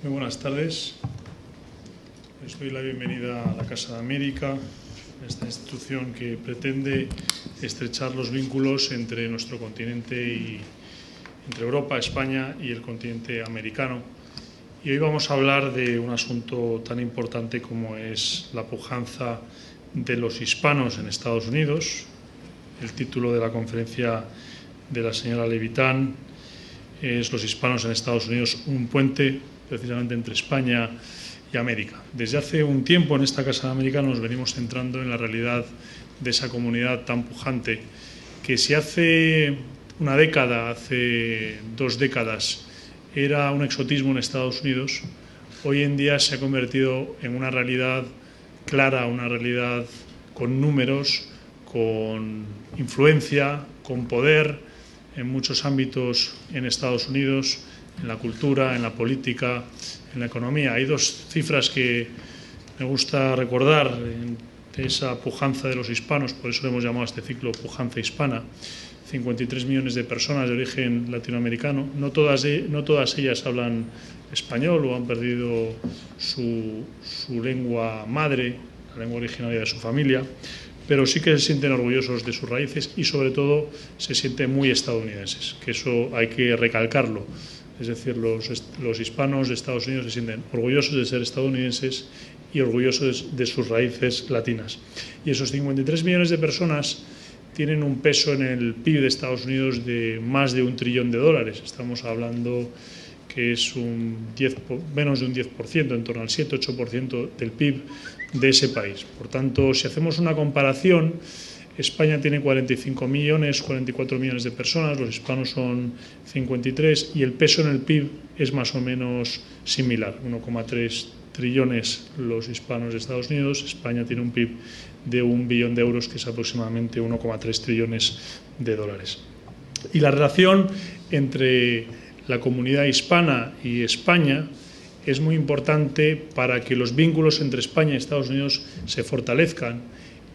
Muy buenas tardes. Les doy la bienvenida a la Casa de América, esta institución que pretende estrechar los vínculos entre nuestro continente y entre Europa, España y el continente americano. Y hoy vamos a hablar de un asunto tan importante como es la pujanza de los hispanos en Estados Unidos. El título de la conferencia de la señora Levitan es Los hispanos en Estados Unidos, un puente precisamente entre España y América. Desde hace un tiempo en esta Casa de América nos venimos centrando en la realidad de esa comunidad tan pujante que si hace una década, hace 2 décadas, era un exotismo en Estados Unidos, hoy en día se ha convertido en una realidad clara, una realidad con números, con influencia, con poder en muchos ámbitos en Estados Unidos, en la cultura, en la política, en la economía. Hay 2 cifras que me gusta recordar de esa pujanza de los hispanos, por eso hemos llamado a este ciclo Pujanza Hispana. 53 millones de personas de origen latinoamericano. No todas ellas hablan español o han perdido su lengua madre, la lengua originaria de su familia, pero sí que se sienten orgullosos de sus raíces y sobre todo se sienten muy estadounidenses, que eso hay que recalcarlo. Es decir, los hispanos de Estados Unidos se sienten orgullosos de ser estadounidenses y orgullosos de sus raíces latinas. Y esos 53 millones de personas tienen un peso en el PIB de Estados Unidos de más de $1 trillón. Estamos hablando que es menos de un 10%, en torno al 7-8% del PIB de ese país. Por tanto, si hacemos una comparación, España tiene 45 millones, 44 millones de personas, los hispanos son 53 y el peso en el PIB es más o menos similar, 1,3 trillones los hispanos de Estados Unidos, España tiene un PIB de €1 billón, que es aproximadamente 1,3 trillones de dólares. Y la relación entre la comunidad hispana y España es muy importante para que los vínculos entre España y Estados Unidos se fortalezcan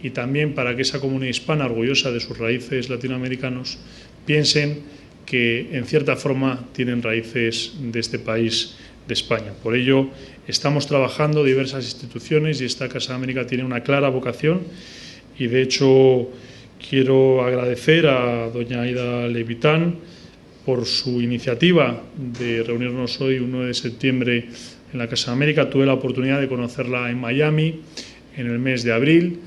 y también para que esa comunidad hispana, orgullosa de sus raíces latinoamericanos, piensen que en cierta forma tienen raíces de este país, de España. Por ello, estamos trabajando diversas instituciones y esta Casa de América tiene una clara vocación y, de hecho, quiero agradecer a doña Aida Levitan por su iniciativa de reunirnos hoy, 1 de septiembre, en la Casa de América. Tuve la oportunidad de conocerla en Miami en el mes de abril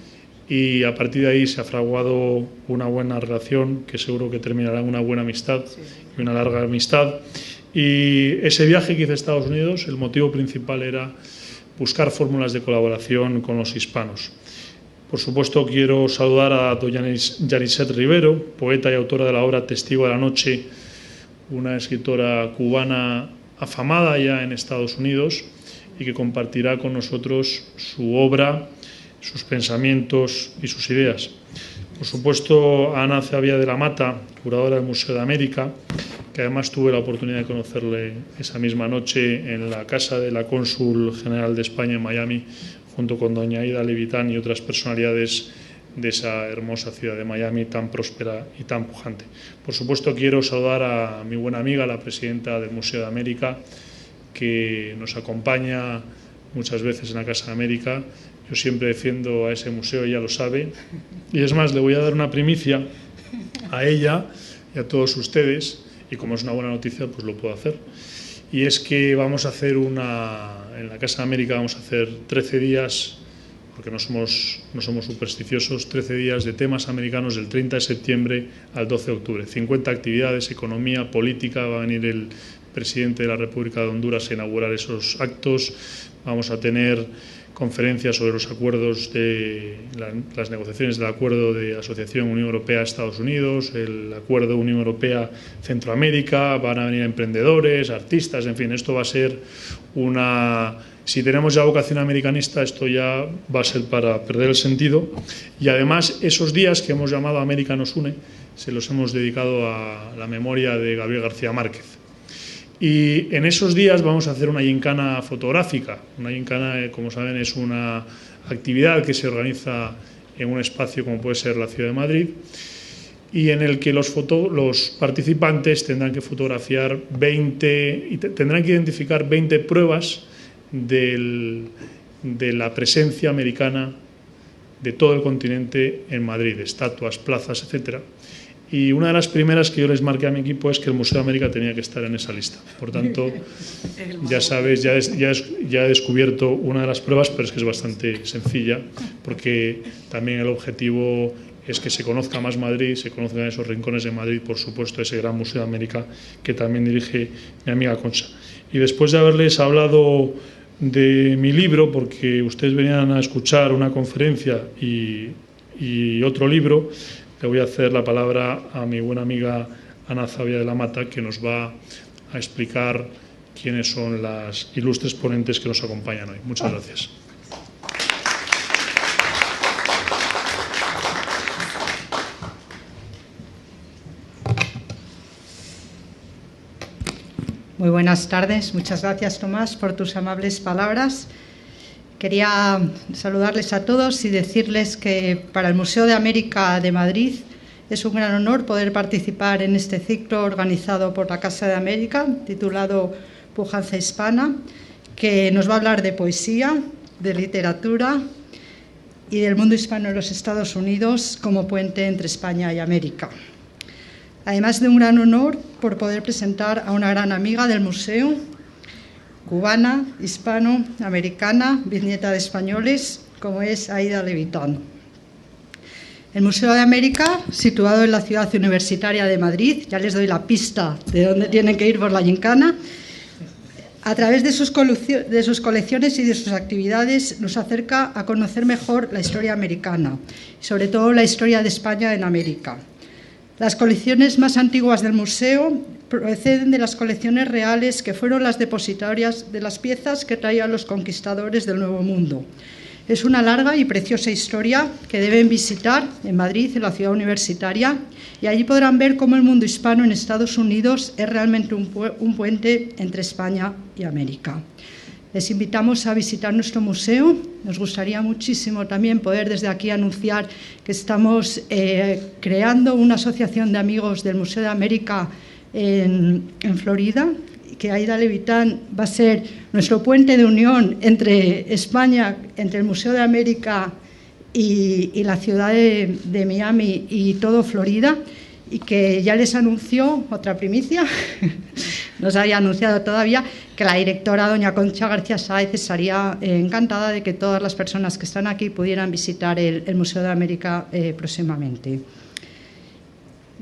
y a partir de ahí se ha fraguado una buena relación que seguro que terminará en una buena amistad y una larga amistad. Y ese viaje que hice a Estados Unidos, el motivo principal era buscar fórmulas de colaboración con los hispanos. Por supuesto, quiero saludar a doña Yaniset Rivero, poeta y autora de la obra Testigo de la Noche, una escritora cubana afamada ya en Estados Unidos y que compartirá con nosotros su obra, sus pensamientos y sus ideas. Por supuesto, a Ana Zavia de la Mata, curadora del Museo de América, que además tuve la oportunidad de conocerle esa misma noche en la casa de la cónsul general de España en Miami, junto con doña Aida Levitan y otras personalidades de esa hermosa ciudad de Miami tan próspera y tan pujante. Por supuesto, quiero saludar a mi buena amiga, la presidenta del Museo de América, que nos acompaña muchas veces en la Casa de América. Yo siempre defiendo a ese museo, ella lo sabe. Y es más, le voy a dar una primicia a ella y a todos ustedes, y como es una buena noticia, pues lo puedo hacer. Y es que vamos a hacer en la Casa de América vamos a hacer 13 días, porque no somos supersticiosos, 13 días de temas americanos del 30 de septiembre al 12 de octubre. 50 actividades, economía, política, va a venir el presidente de la República de Honduras a inaugurar esos actos. Vamos a tener conferencias sobre los acuerdos las negociaciones del acuerdo de asociación Unión Europea-Estados Unidos, el acuerdo Unión Europea-Centroamérica, van a venir emprendedores, artistas, en fin, esto va a ser si tenemos ya vocación americanista, esto ya va a ser para perder el sentido. Y además, esos días que hemos llamado América nos une, se los hemos dedicado a la memoria de Gabriel García Márquez. Y en esos días vamos a hacer una gincana fotográfica. Una gincana, como saben, es una actividad que se organiza en un espacio como puede ser la Ciudad de Madrid y en el que los participantes tendrán que fotografiar 20 y tendrán que identificar 20 pruebas de la presencia americana de todo el continente en Madrid, estatuas, plazas, etcétera. Y una de las primeras que yo les marqué a mi equipo es que el Museo de América tenía que estar en esa lista. Por tanto, ya sabes, ya he descubierto una de las pruebas, pero es que es bastante sencilla, porque también el objetivo es que se conozca más Madrid, se conozcan esos rincones de Madrid, por supuesto, ese gran Museo de América que también dirige mi amiga Concha. Y después de haberles hablado de mi libro, porque ustedes venían a escuchar una conferencia y otro libro, le voy a hacer la palabra a mi buena amiga Ana Zavia de la Mata, que nos va a explicar quiénes son las ilustres ponentes que nos acompañan hoy. Muchas gracias. Muy buenas tardes. Muchas gracias, Tomás, por tus amables palabras. Quería saludarles a todos y decirles que para el Museo de América de Madrid es un gran honor poder participar en este ciclo organizado por la Casa de América, titulado Pujanza Hispana, que nos va a hablar de poesía, de literatura y del mundo hispano en los Estados Unidos como puente entre España y América. Además de un gran honor por poder presentar a una gran amiga del museo, cubana, hispano-americana, bisnieta de españoles, como es Aida Levitán. El Museo de América, situado en la ciudad universitaria de Madrid, ya les doy la pista de dónde tienen que ir por la gincana, a través de sus colecciones y de sus actividades nos acerca a conocer mejor la historia americana, y sobre todo la historia de España en América. Las colecciones más antiguas del museo proceden de las colecciones reales que fueron las depositarias de las piezas que traían los conquistadores del Nuevo Mundo. Es una larga y preciosa historia que deben visitar en Madrid, en la ciudad universitaria, y allí podrán ver cómo el mundo hispano en Estados Unidos es realmente un puente entre España y América. Les invitamos a visitar nuestro museo. Nos gustaría muchísimo también poder desde aquí anunciar que estamos creando una asociación de amigos del Museo de América en Florida, que Aida Levitán va a ser nuestro puente de unión entre España, entre el Museo de América y la ciudad de Miami y todo Florida, y que ya les anunció otra primicia, no se había anunciado todavía, que la directora, doña Concha García Sáez, estaría encantada de que todas las personas que están aquí pudieran visitar el Museo de América próximamente.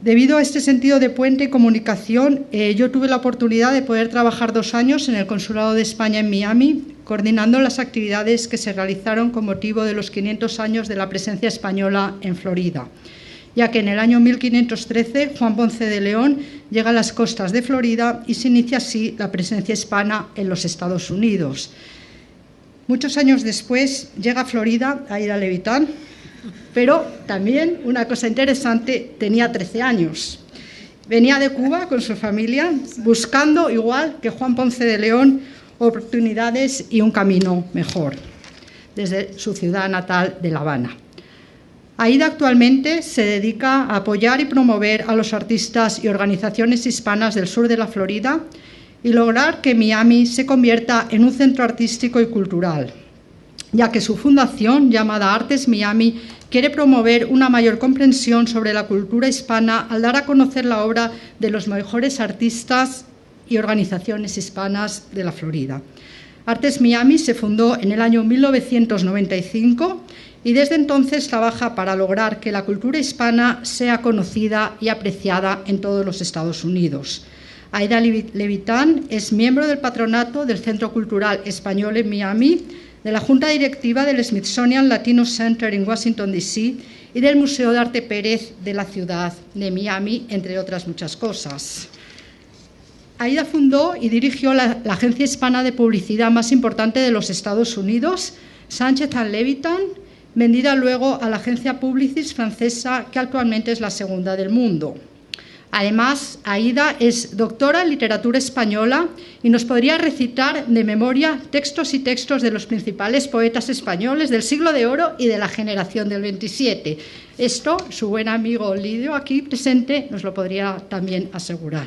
Debido a este sentido de puente y comunicación, yo tuve la oportunidad de poder trabajar 2 años en el Consulado de España en Miami, coordinando las actividades que se realizaron con motivo de los 500 años de la presencia española en Florida, ya que en el año 1513 Juan Ponce de León llega a las costas de Florida y se inicia así la presencia hispana en los Estados Unidos. Muchos años después llega a Florida Aida Levitán, pero también, una cosa interesante, tenía 13 años. Venía de Cuba con su familia buscando, igual que Juan Ponce de León, oportunidades y un camino mejor desde su ciudad natal de La Habana. Aida actualmente se dedica a apoyar y promover a los artistas y organizaciones hispanas del sur de la Florida y lograr que Miami se convierta en un centro artístico y cultural, ya que su fundación, llamada Artes Miami, quiere promover una mayor comprensión sobre la cultura hispana al dar a conocer la obra de los mejores artistas y organizaciones hispanas de la Florida. Artes Miami se fundó en el año 1995 y desde entonces trabaja para lograr que la cultura hispana sea conocida y apreciada en todos los Estados Unidos. Aida Levitán es miembro del patronato del Centro Cultural Español en Miami, de la Junta Directiva del Smithsonian Latino Center en Washington, D.C. y del Museo de Arte Pérez de la ciudad de Miami, entre otras muchas cosas. Aida fundó y dirigió la agencia hispana de publicidad más importante de los Estados Unidos, Sánchez & Levitan, vendida luego a la agencia Publicis francesa, que actualmente es la segunda del mundo. Además, Aida es doctora en literatura española y nos podría recitar de memoria textos y textos de los principales poetas españoles del siglo de oro y de la generación del 27. Esto, su buen amigo Lidio, aquí presente, nos lo podría también asegurar.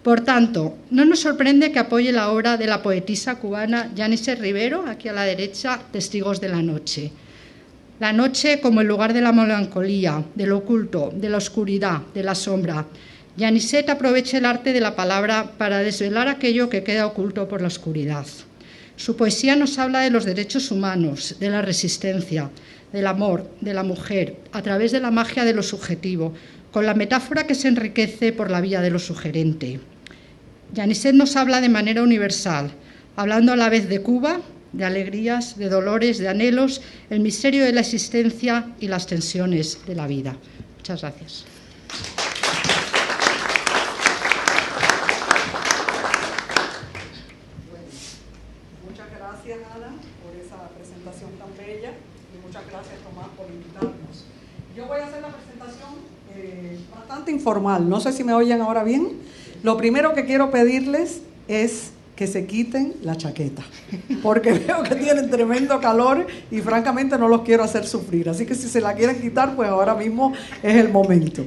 Por tanto, no nos sorprende que apoye la obra de la poetisa cubana Yaniset Rivero, aquí a la derecha, Testigos de la noche. La noche como el lugar de la melancolía, del oculto, de la oscuridad, de la sombra. Yaniset aprovecha el arte de la palabra para desvelar aquello que queda oculto por la oscuridad. Su poesía nos habla de los derechos humanos, de la resistencia, del amor, de la mujer, a través de la magia de lo subjetivo, con la metáfora que se enriquece por la vía de lo sugerente. Yaniset nos habla de manera universal, hablando a la vez de Cuba, de alegrías, de dolores, de anhelos, el misterio de la existencia y las tensiones de la vida. Muchas gracias. Bueno, muchas gracias, Ana, por esa presentación tan bella y muchas gracias, Tomás, por invitarnos. Yo voy a hacer la presentación bastante informal, no sé si me oyen ahora bien. Lo primero que quiero pedirles es que se quiten la chaqueta, porque veo que tienen tremendo calor y francamente no los quiero hacer sufrir, así que si se la quieren quitar, pues ahora mismo es el momento.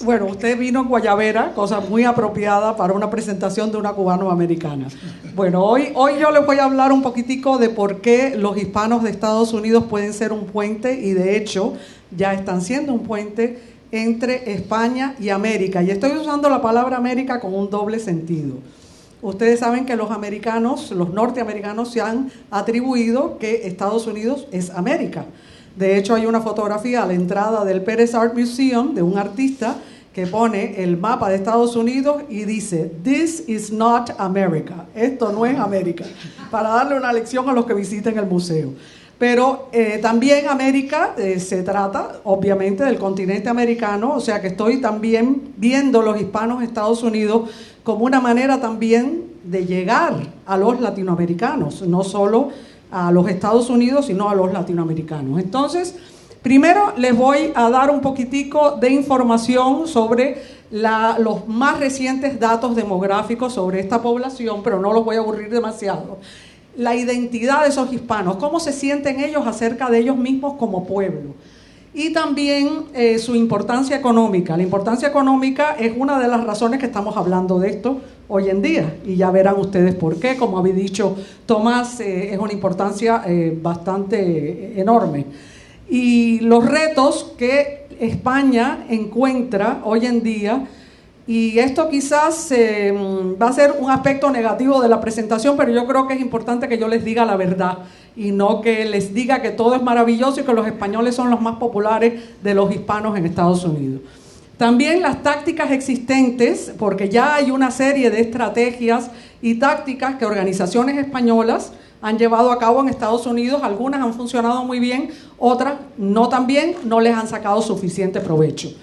Bueno, usted vino en guayabera, cosa muy apropiada para una presentación de una cubano-americana. Bueno, hoy yo les voy a hablar un poquitico de por qué los hispanos de Estados Unidos pueden ser un puente, y de hecho ya están siendo un puente entre España y América. Y estoy usando la palabra América con un doble sentido. Ustedes saben que los americanos, los norteamericanos, se han atribuido que Estados Unidos es América. De hecho, hay una fotografía a la entrada del Pérez Art Museum de un artista que pone el mapa de Estados Unidos y dice, "This is not America", esto no es América, para darle una lección a los que visiten el museo. Pero también América se trata, obviamente, del continente americano, o sea que estoy también viendo los hispanos de Estados Unidos como una manera también de llegar a los latinoamericanos, no solo a los Estados Unidos, sino a los latinoamericanos. Entonces, primero les voy a dar un poquitico de información sobre los más recientes datos demográficos sobre esta población, pero no los voy a aburrir demasiado. La identidad de esos hispanos, cómo se sienten ellos acerca de ellos mismos como pueblo. Y también su importancia económica. La importancia económica es una de las razones que estamos hablando de esto hoy en día. Y ya verán ustedes por qué. Como había dicho Tomás, es una importancia bastante enorme. Y los retos que España encuentra hoy en día, y esto quizás va a ser un aspecto negativo de la presentación, pero yo creo que es importante que yo les diga la verdad y no que les diga que todo es maravilloso y que los españoles son los más populares de los hispanos en Estados Unidos. También las tácticas existentes, porque ya hay una serie de estrategias y tácticas que organizaciones españolas han llevado a cabo en Estados Unidos. Algunas han funcionado muy bien, otras no tan bien, no les han sacado suficiente provecho.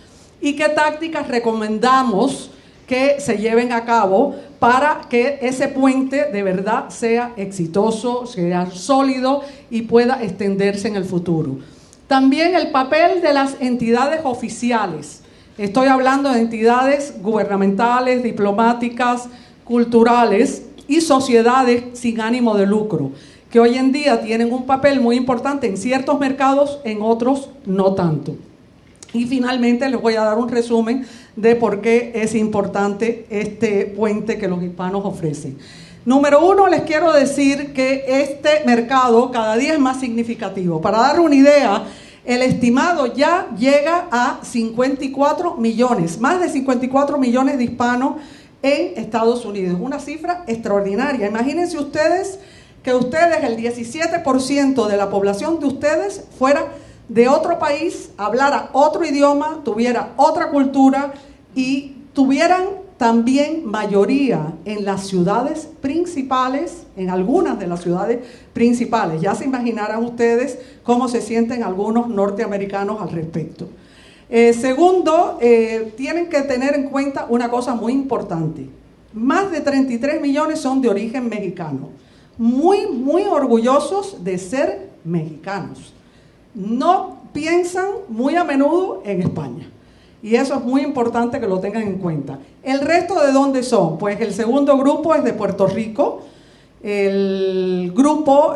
¿Y qué tácticas recomendamos que se lleven a cabo para que ese puente de verdad sea exitoso, sea sólido y pueda extenderse en el futuro? También el papel de las entidades oficiales. Estoy hablando de entidades gubernamentales, diplomáticas, culturales y sociedades sin ánimo de lucro, que hoy en día tienen un papel muy importante en ciertos mercados, en otros no tanto. Y finalmente les voy a dar un resumen de por qué es importante este puente que los hispanos ofrecen. Número uno, les quiero decir que este mercado cada día es más significativo. Para dar una idea, el estimado ya llega a 54 millones, más de 54 millones de hispanos en Estados Unidos. Una cifra extraordinaria. Imagínense ustedes que ustedes, el 17% de la población de ustedes fuera de otro país, hablara otro idioma, tuviera otra cultura y tuvieran también mayoría en las ciudades principales, en algunas de las ciudades principales. Ya se imaginarán ustedes cómo se sienten algunos norteamericanos al respecto. Segundo, tienen que tener en cuenta una cosa muy importante. Más de 33 millones son de origen mexicano. Muy, muy orgullosos de ser mexicanos. No piensan muy a menudo en España. Y eso es muy importante que lo tengan en cuenta. ¿El resto de dónde son? Pues el segundo grupo es de Puerto Rico. El grupo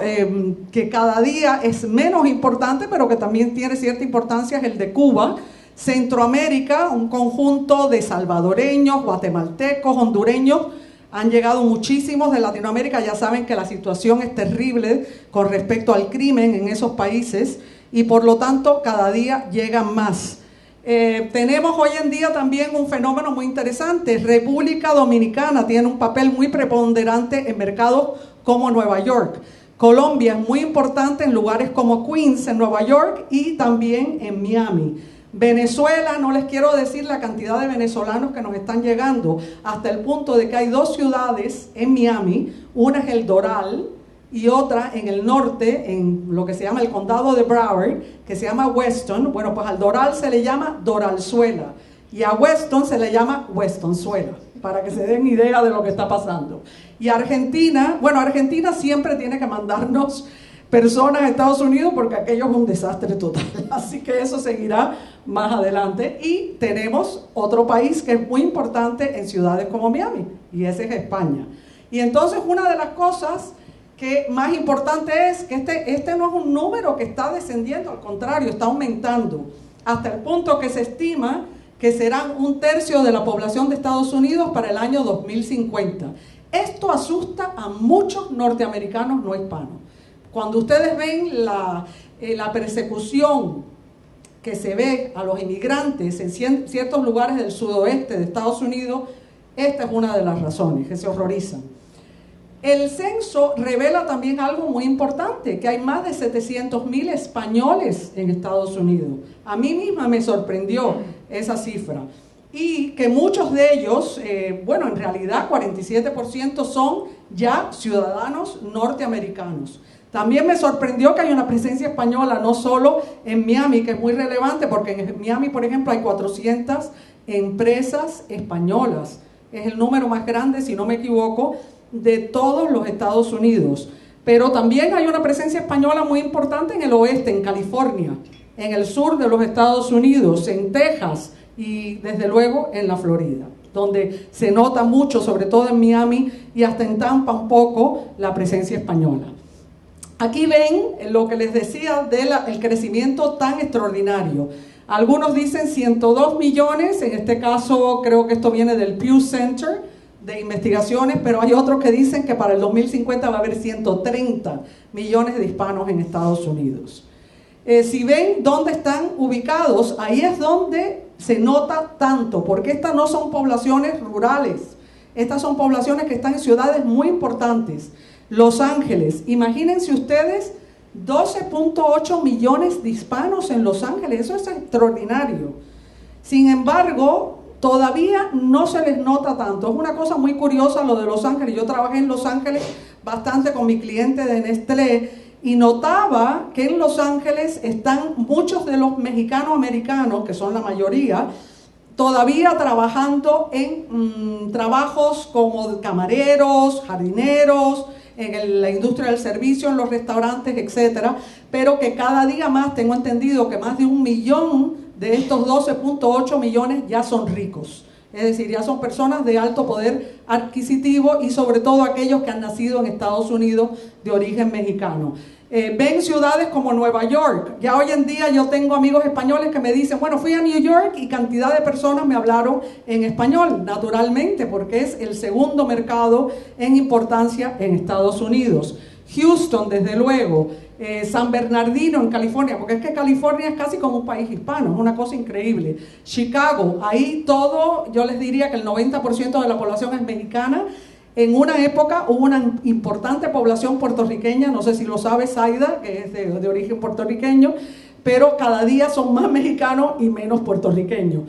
que cada día es menos importante, pero que también tiene cierta importancia, es el de Cuba. Centroamérica, un conjunto de salvadoreños, guatemaltecos, hondureños. Han llegado muchísimos de Latinoamérica. Ya saben que la situación es terrible con respecto al crimen en esos países y por lo tanto cada día llegan más. Tenemos hoy en día también un fenómeno muy interesante. República Dominicana tiene un papel muy preponderante en mercados como Nueva York. Colombia es muy importante en lugares como Queens, en Nueva York, y también en Miami. Venezuela, no les quiero decir la cantidad de venezolanos que nos están llegando, hasta el punto de que hay dos ciudades en Miami, una es el Doral, y otra en el norte, en lo que se llama el condado de Broward, que se llama Weston. Bueno, pues al Doral se le llama Doralzuela y a Weston se le llama Westonzuela, para que se den idea de lo que está pasando. Y Argentina, bueno, Argentina siempre tiene que mandarnos personas a Estados Unidos porque aquello es un desastre total, así que eso seguirá más adelante. Y tenemos otro país que es muy importante en ciudades como Miami, y ese es España. Y entonces una de las cosas que más importante es que este no es un número que está descendiendo, al contrario, está aumentando, hasta el punto que se estima que serán 1/3 de la población de Estados Unidos para el año 2050. Esto asusta a muchos norteamericanos no hispanos. Cuando ustedes ven la persecución que se ve a los inmigrantes en ciertos lugares del sudoeste de Estados Unidos, esta es una de las razones, que se horrorizan. El censo revela también algo muy importante, que hay más de 700,000 españoles en Estados Unidos. A mí misma me sorprendió esa cifra. Y que muchos de ellos, bueno, en realidad 47% son ya ciudadanos norteamericanos. También me sorprendió que hay una presencia española, no solo en Miami, que es muy relevante, porque en Miami, por ejemplo, hay 400 empresas españolas. Es el número más grande, si no me equivoco, de todos los Estados Unidos. Pero también hay una presencia española muy importante en el oeste, en California, en el sur de los Estados Unidos, en Texas y desde luego en la Florida, donde se nota mucho, sobre todo en Miami y hasta en Tampa un poco, la presencia española. Aquí ven lo que les decía del crecimiento tan extraordinario. Algunos dicen 102 millones, en este caso creo que esto viene del Pew Center de investigaciones, pero hay otros que dicen que para el 2050 va a haber 130 millones de hispanos en Estados Unidos. Si ven dónde están ubicados, ahí es donde se nota tanto, porque estas no son poblaciones rurales, estas son poblaciones que están en ciudades muy importantes. Los Ángeles, imagínense ustedes 12.8 millones de hispanos en Los Ángeles, eso es extraordinario. Sin embargo, todavía no se les nota tanto. Es una cosa muy curiosa lo de Los Ángeles. Yo trabajé en Los Ángeles bastante con mi cliente de Nestlé y notaba que en Los Ángeles están muchos de los mexicanos-americanos, que son la mayoría, todavía trabajando en trabajos como camareros, jardineros, en la industria del servicio, en los restaurantes, etcétera, pero que cada día más, tengo entendido que más de 1 millón de estos 12.8 millones ya son ricos. Es decir, ya son personas de alto poder adquisitivo y sobre todo aquellos que han nacido en Estados Unidos de origen mexicano. Ven ciudades como Nueva York. Ya hoy en día yo tengo amigos españoles que me dicen, bueno, fui a New York y cantidad de personas me hablaron en español, naturalmente, porque es el segundo mercado en importancia en Estados Unidos. Houston, desde luego. San Bernardino en California, porque es que California es casi como un país hispano, es una cosa increíble. Chicago, ahí todo, yo les diría que el 90% de la población es mexicana. En una época hubo una importante población puertorriqueña, no sé si lo sabe Zaida, que es de origen puertorriqueño, pero cada día son más mexicanos y menos puertorriqueños.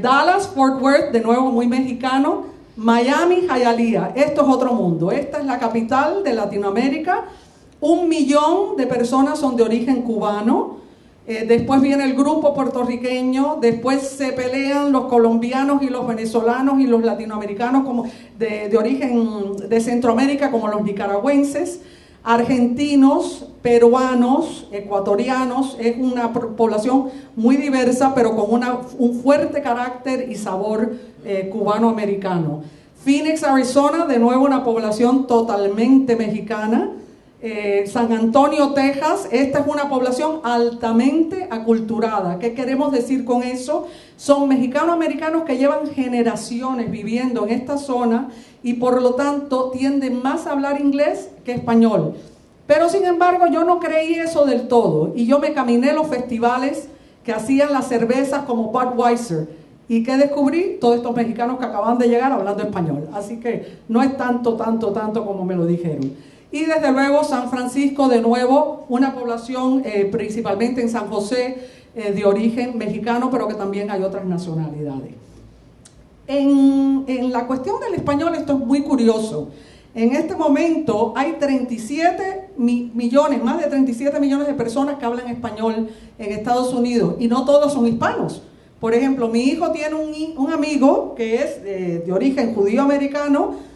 Dallas, Fort Worth, de nuevo muy mexicano. Miami, Hialeah, esto es otro mundo. Esta es la capital de Latinoamérica. 1 millón de personas son de origen cubano. Después viene el grupo puertorriqueño, después se pelean los colombianos y los venezolanos y los latinoamericanos como de origen de Centroamérica, como los nicaragüenses. argentinos, peruanos, ecuatorianos. Es una población muy diversa, pero con un fuerte carácter y sabor cubano-americano. Phoenix, Arizona, de nuevo una población totalmente mexicana. San Antonio, Texas, esta es una población altamente aculturada. ¿Qué queremos decir con eso? Son mexicanos-americanos que llevan generaciones viviendo en esta zona y por lo tanto tienden más a hablar inglés que español. Pero sin embargo yo no creí eso del todo y yo me caminé los festivales que hacían las cervezas como Budweiser. ¿Y qué descubrí? Todos estos mexicanos que acaban de llegar hablando español. Así que no es tanto como me lo dijeron. Y desde luego San Francisco, de nuevo, una población principalmente en San José de origen mexicano, pero que también hay otras nacionalidades. En la cuestión del español esto es muy curioso. En este momento hay 37 millones, más de 37 millones de personas que hablan español en Estados Unidos y no todos son hispanos. Por ejemplo, mi hijo tiene un amigo que es de origen judío-americano,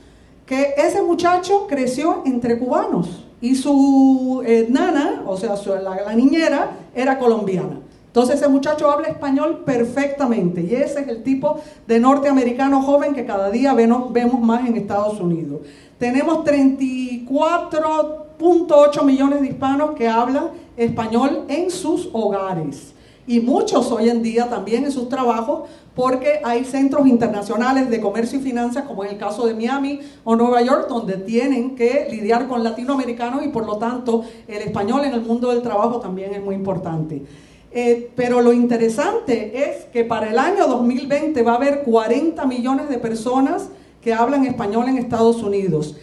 que ese muchacho creció entre cubanos y su nana, o sea, la niñera, era colombiana. Entonces ese muchacho habla español perfectamente y ese es el tipo de norteamericano joven que cada día vemos más en Estados Unidos. Tenemos 34.8 millones de hispanos que hablan español en sus hogares. Y muchos hoy en día también en sus trabajos, porque hay centros internacionales de comercio y finanzas, como es el caso de Miami o Nueva York, donde tienen que lidiar con latinoamericanos y por lo tanto el español en el mundo del trabajo también es muy importante. Pero lo interesante es que para el año 2020 va a haber 40 millones de personas que hablan español en Estados Unidos.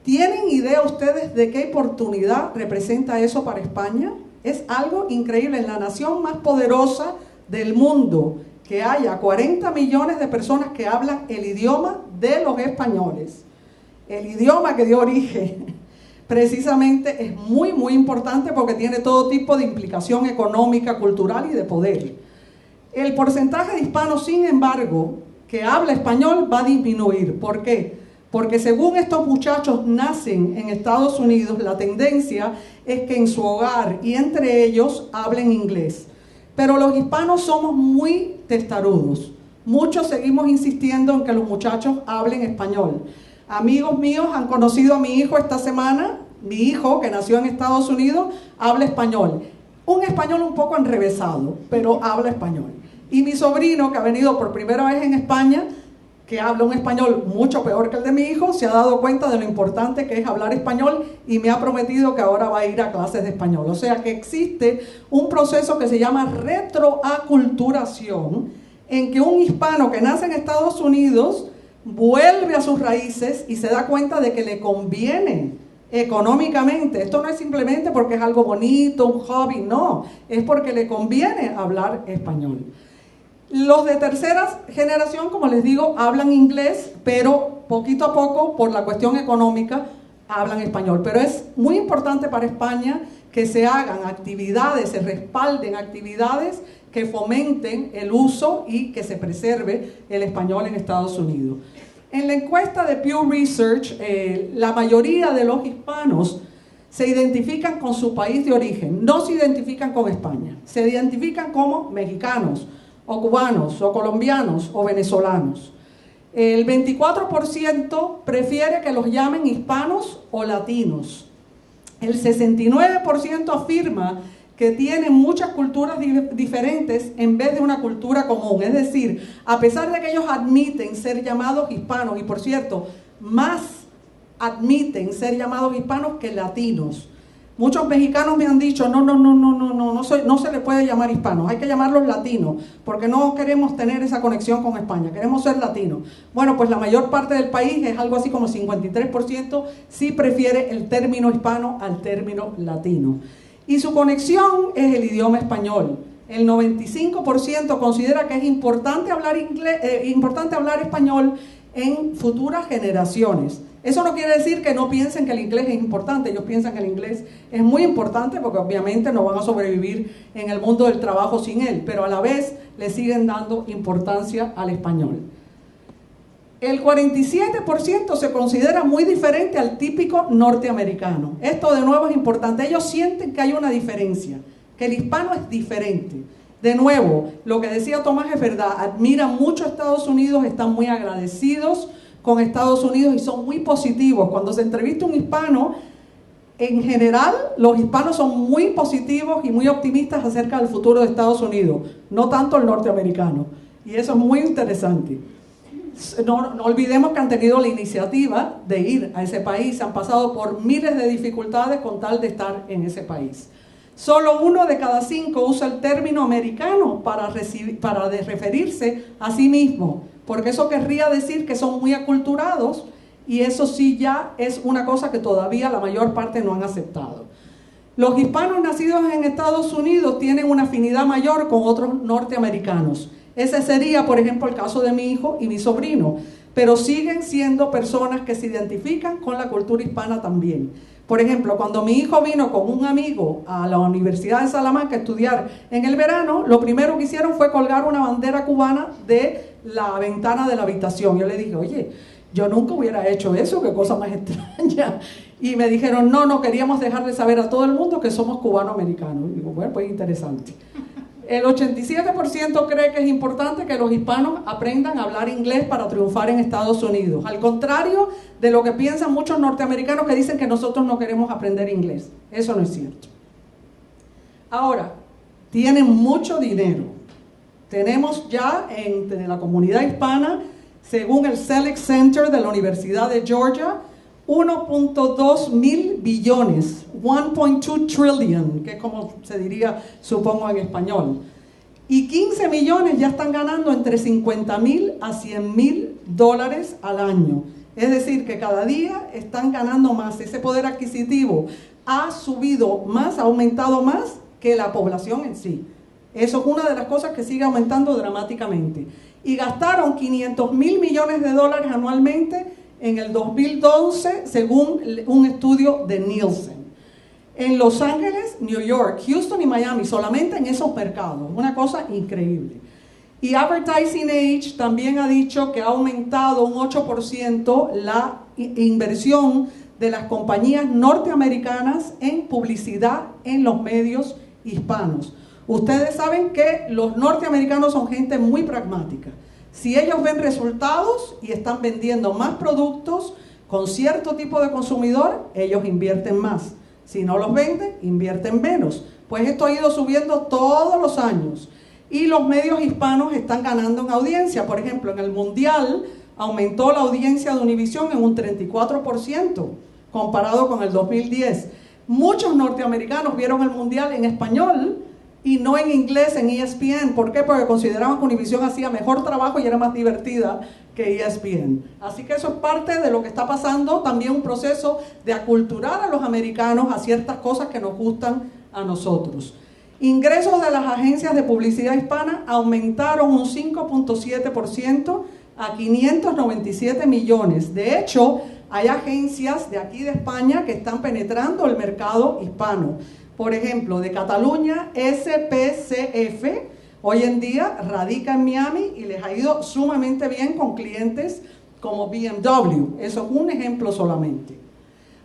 ¿Tienen idea ustedes de qué oportunidad representa eso para España? Es algo increíble, en la nación más poderosa del mundo, que haya 40 millones de personas que hablan el idioma de los españoles. El idioma que dio origen, precisamente es muy importante porque tiene todo tipo de implicación económica, cultural y de poder. El porcentaje de hispanos, sin embargo, que habla español va a disminuir. ¿Por qué? Porque según estos muchachos nacen en Estados Unidos, la tendencia es que en su hogar y entre ellos hablen inglés. Pero los hispanos somos muy testarudos. Muchos seguimos insistiendo en que los muchachos hablen español. Amigos míos han conocido a mi hijo esta semana. Mi hijo, que nació en Estados Unidos, habla español. Un español un poco enrevesado, pero habla español. Y mi sobrino, que ha venido por primera vez en España, que habla un español mucho peor que el de mi hijo, se ha dado cuenta de lo importante que es hablar español y me ha prometido que ahora va a ir a clases de español. O sea que existe un proceso que se llama retroaculturación, en que un hispano que nace en Estados Unidos vuelve a sus raíces y se da cuenta de que le conviene económicamente. Esto no es simplemente porque es algo bonito, un hobby, no, es porque le conviene hablar español. Los de tercera generación, como les digo, hablan inglés, pero poquito a poco, por la cuestión económica, hablan español. Pero es muy importante para España que se hagan actividades, se respalden actividades que fomenten el uso y que se preserve el español en Estados Unidos. En la encuesta de Pew Research, la mayoría de los hispanos se identifican con su país de origen, no se identifican con España, se identifican como mexicanos, o cubanos, o colombianos, o venezolanos. El 24% prefiere que los llamen hispanos o latinos. El 69% afirma que tienen muchas culturas diferentes en vez de una cultura común. Es decir, a pesar de que ellos admiten ser llamados hispanos, y por cierto, más admiten ser llamados hispanos que latinos. Muchos mexicanos me han dicho, no se le puede llamar hispanos, hay que llamarlos latinos, porque no queremos tener esa conexión con España, queremos ser latinos. Bueno, pues la mayor parte del país, es algo así como 53%, sí prefiere el término hispano al término latino. Y su conexión es el idioma español. El 95% considera que es importante hablar español en futuras generaciones. Eso no quiere decir que no piensen que el inglés es importante. Ellos piensan que el inglés es muy importante porque obviamente no van a sobrevivir en el mundo del trabajo sin él, pero a la vez le siguen dando importancia al español. el 47% se considera muy diferente al típico norteamericano. Esto de nuevo es importante. Ellos sienten que hay una diferencia, que el hispano es diferente. De nuevo, lo que decía Tomás es verdad. Admiran mucho a Estados Unidos, están muy agradecidos con Estados Unidos y son muy positivos. Cuando se entrevista un hispano, en general, los hispanos son muy positivos y muy optimistas acerca del futuro de Estados Unidos, no tanto el norteamericano. Y eso es muy interesante. No olvidemos que han tenido la iniciativa de ir a ese país, han pasado por miles de dificultades con tal de estar en ese país. Solo 1 de cada 5 usa el término americano para referirse a sí mismo, porque eso querría decir que son muy aculturados, y eso sí ya es una cosa que todavía la mayor parte no han aceptado. Los hispanos nacidos en Estados Unidos tienen una afinidad mayor con otros norteamericanos. Ese sería, por ejemplo, el caso de mi hijo y mi sobrino, pero siguen siendo personas que se identifican con la cultura hispana también. Por ejemplo, cuando mi hijo vino con un amigo a la Universidad de Salamanca a estudiar en el verano, lo primero que hicieron fue colgar una bandera cubana de la ventana de la habitación. Yo le dije, oye, yo nunca hubiera hecho eso, qué cosa más extraña. Y me dijeron, no queríamos dejarle saber a todo el mundo que somos cubano-americanos. Y digo, bueno, pues interesante. El 87% cree que es importante que los hispanos aprendan a hablar inglés para triunfar en Estados Unidos. Al contrario de lo que piensan muchos norteamericanos que dicen que nosotros no queremos aprender inglés. Eso no es cierto. Ahora, tienen mucho dinero. Tenemos ya en la comunidad hispana, según el Selig Center de la Universidad de Georgia, 1.2 mil billones, 1.2 trillion, que es como se diría, supongo, en español. Y 15 millones ya están ganando entre 50.000 a 100.000 dólares al año. Es decir, que cada día están ganando más. Ese poder adquisitivo ha subido más, ha aumentado más que la población en sí. Eso es una de las cosas que sigue aumentando dramáticamente. Y gastaron 500.000 millones de dólares anualmente en el 2012, según un estudio de Nielsen. En Los Ángeles, New York, Houston y Miami, solamente en esos mercados. Una cosa increíble. Y Advertising Age también ha dicho que ha aumentado un 8% la inversión de las compañías norteamericanas en publicidad en los medios hispanos. Ustedes saben que los norteamericanos son gente muy pragmática. Si ellos ven resultados y están vendiendo más productos con cierto tipo de consumidor, ellos invierten más. Si no los venden, invierten menos. Pues esto ha ido subiendo todos los años. Y los medios hispanos están ganando en audiencia. Por ejemplo, en el Mundial aumentó la audiencia de Univisión en un 34% comparado con el 2010. Muchos norteamericanos vieron el Mundial en español y no en inglés en ESPN. ¿Por qué? Porque consideraban que Univisión hacía mejor trabajo y era más divertida que ESPN. Así que eso es parte de lo que está pasando, también un proceso de aculturar a los americanos a ciertas cosas que nos gustan a nosotros. Ingresos de las agencias de publicidad hispana aumentaron un 5.7% a 597 millones. De hecho, hay agencias de aquí de España que están penetrando el mercado hispano. Por ejemplo, de Cataluña, SPCF, hoy en día radica en Miami y les ha ido sumamente bien con clientes como BMW. Eso es un ejemplo solamente.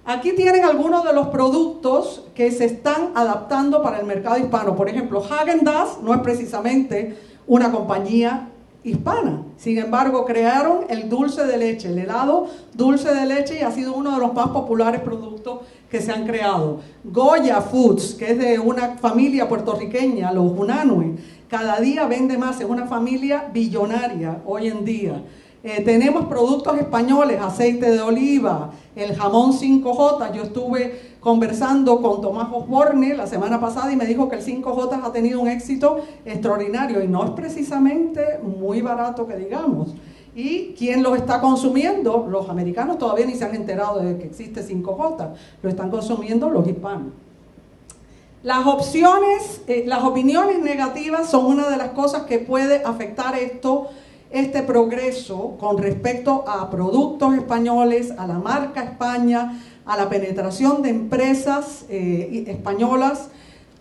Aquí tienen algunos de los productos que se están adaptando para el mercado hispano. Por ejemplo, Häagen-Dazs no es precisamente una compañía hispana. Sin embargo, crearon el dulce de leche, el helado dulce de leche, y ha sido uno de los más populares productos que se han creado. Goya Foods, que es de una familia puertorriqueña, los Unanue, cada día vende más, es una familia billonaria hoy en día. Tenemos productos españoles, aceite de oliva, el jamón 5J. Yo estuve conversando con Tomás Osborne la semana pasada y me dijo que el 5J ha tenido un éxito extraordinario y no es precisamente muy barato que digamos. ¿Y quién lo está consumiendo? Los americanos todavía ni se han enterado de que existe 5J, lo están consumiendo los hispanos. Las opiniones negativas son una de las cosas que puede afectar este progreso con respecto a productos españoles, a la marca España, a la penetración de empresas españolas,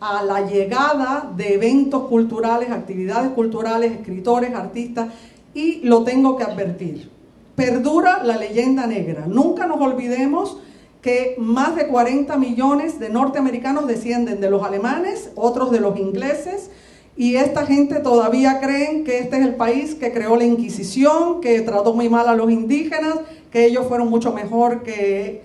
a la llegada de eventos culturales, actividades culturales, escritores, artistas, y lo tengo que advertir. perdura la leyenda negra. Nunca nos olvidemos que más de 40 millones de norteamericanos descienden de los alemanes, otros de los ingleses, y esta gente todavía creen que este es el país que creó la Inquisición, que trató muy mal a los indígenas, que ellos fueron mucho mejor que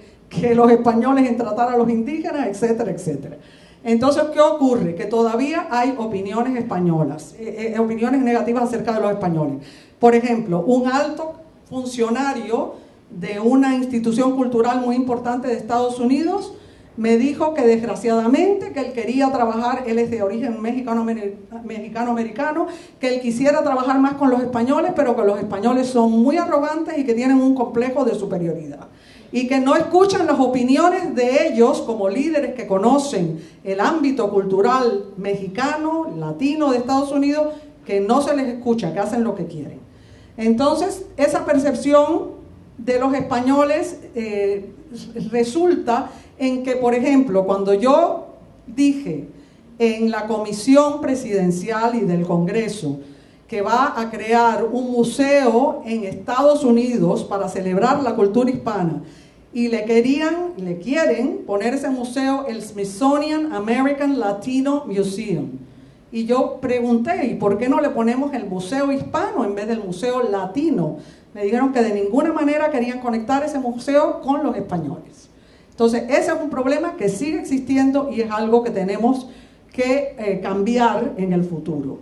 los españoles en tratar a los indígenas, etcétera, etcétera. Entonces, ¿qué ocurre? Que todavía hay opiniones españolas, opiniones negativas acerca de los españoles. Por ejemplo, un alto funcionario de una institución cultural muy importante de Estados Unidos me dijo que desgraciadamente que él quería trabajar, él es de origen mexicano-americano, que él quisiera trabajar más con los españoles, pero que los españoles son muy arrogantes y que tienen un complejo de superioridad. Y que no escuchan las opiniones de ellos como líderes que conocen el ámbito cultural mexicano, latino de Estados Unidos, que no se les escucha, que hacen lo que quieren. Entonces, esa percepción de los españoles resulta en que, por ejemplo, cuando yo dije en la comisión presidencial y del Congreso que va a crear un museo en Estados Unidos para celebrar la cultura hispana, y le quieren poner ese museo el Smithsonian American Latino Museum. Y yo pregunté, ¿y por qué no le ponemos el museo hispano en vez del museo latino? Me dijeron que de ninguna manera querían conectar ese museo con los españoles. Entonces, ese es un problema que sigue existiendo y es algo que tenemos que cambiar en el futuro.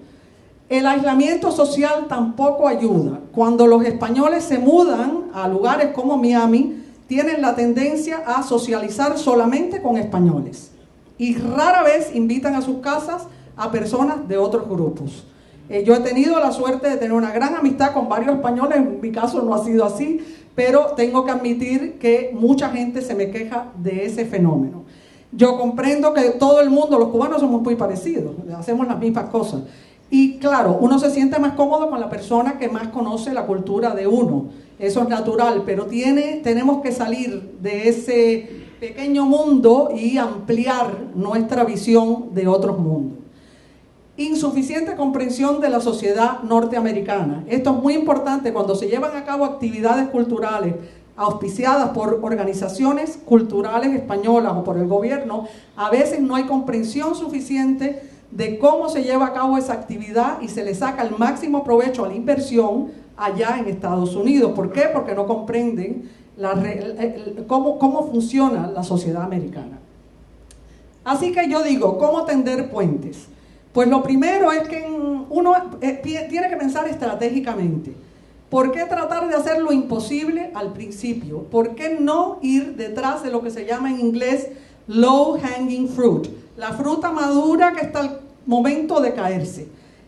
El aislamiento social tampoco ayuda. Cuando los españoles se mudan a lugares como Miami, tienen la tendencia a socializar solamente con españoles y rara vez invitan a sus casas a personas de otros grupos. Yo he tenido la suerte de tener una gran amistad con varios españoles, en mi caso no ha sido así, pero tengo que admitir que mucha gente se me queja de ese fenómeno. Yo comprendo que todo el mundo, los cubanos somos muy parecidos, hacemos las mismas cosas. Y claro, uno se siente más cómodo con la persona que más conoce la cultura de uno. Eso es natural, pero tenemos que salir de ese pequeño mundo y ampliar nuestra visión de otros mundos. Insuficiente comprensión de la sociedad norteamericana. Esto es muy importante cuando se llevan a cabo actividades culturales auspiciadas por organizaciones culturales españolas o por el gobierno. A veces no hay comprensión suficiente de cómo se lleva a cabo esa actividad y se le saca el máximo provecho a la inversión allá en Estados Unidos. ¿Por qué? Porque no comprenden cómo funciona la sociedad americana. Así que yo digo, ¿cómo tender puentes? Pues lo primero es que uno tiene que pensar estratégicamente. ¿Por qué tratar de hacer lo imposible al principio? ¿Por qué no ir detrás de lo que se llama en inglés low hanging fruit? La fruta madura que está al momento de caerse.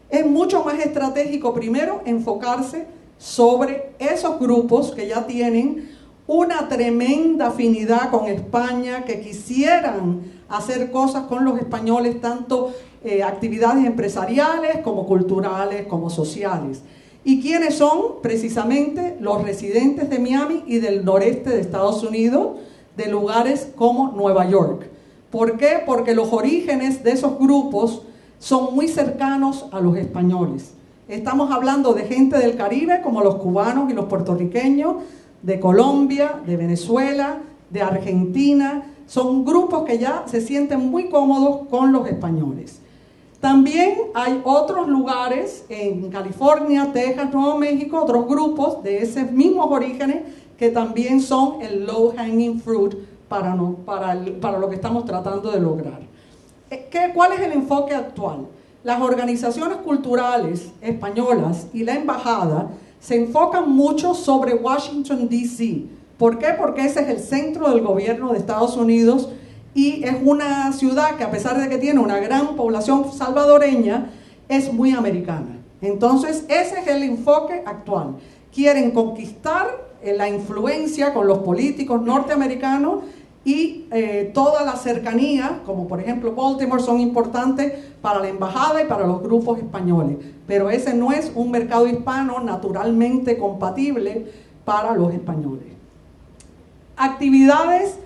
Es mucho más estratégico primero enfocarse sobre esos grupos que ya tienen una tremenda afinidad con España, que quisieran hacer cosas con los españoles, tanto actividades empresariales como culturales, como sociales. ¿Y quiénes son? Precisamente los residentes de Miami y del noreste de Estados Unidos, de lugares como Nueva York. ¿Por qué? Porque los orígenes de esos grupos son muy cercanos a los españoles. Estamos hablando de gente del Caribe, como los cubanos y los puertorriqueños, de Colombia, de Venezuela, de Argentina. Son grupos que ya se sienten muy cómodos con los españoles. También hay otros lugares en California, Texas, Nuevo México, otros grupos de esos mismos orígenes que también son el low hanging fruit para lo que estamos tratando de lograr. ¿Cuál es el enfoque actual? Las organizaciones culturales españolas y la embajada se enfocan mucho sobre Washington, D.C. ¿Por qué? Porque ese es el centro del gobierno de Estados Unidos y es una ciudad que, a pesar de que tiene una gran población salvadoreña, es muy americana. Entonces, ese es el enfoque actual. Quieren conquistar la influencia con los políticos norteamericanos y toda la cercanía, como por ejemplo Baltimore, son importantes para la embajada y para los grupos españoles. Pero ese no es un mercado hispano naturalmente compatible para los españoles. Actividades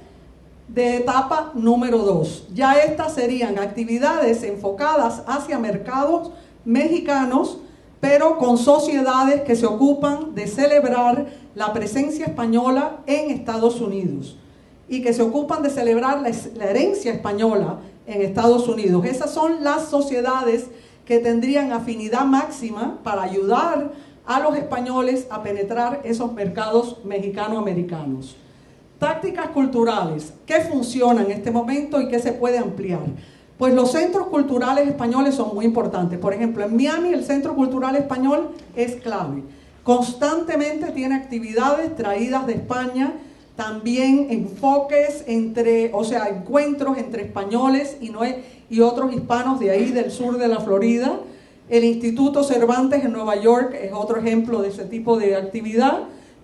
de etapa número 2. Ya estas serían actividades enfocadas hacia mercados mexicanos, pero con sociedades que se ocupan de celebrar la presencia española en Estados Unidos y que se ocupan de celebrar la herencia española en Estados Unidos. Esas son las sociedades que tendrían afinidad máxima para ayudar a los españoles a penetrar esos mercados mexicano-americanos. Tácticas culturales, ¿qué funciona en este momento y qué se puede ampliar? Pues los centros culturales españoles son muy importantes. Por ejemplo, en Miami el Centro Cultural Español es clave. Constantemente tiene actividades traídas de España, también enfoques encuentros entre españoles y otros hispanos de ahí del sur de la Florida. El Instituto Cervantes en Nueva York es otro ejemplo de ese tipo de actividad.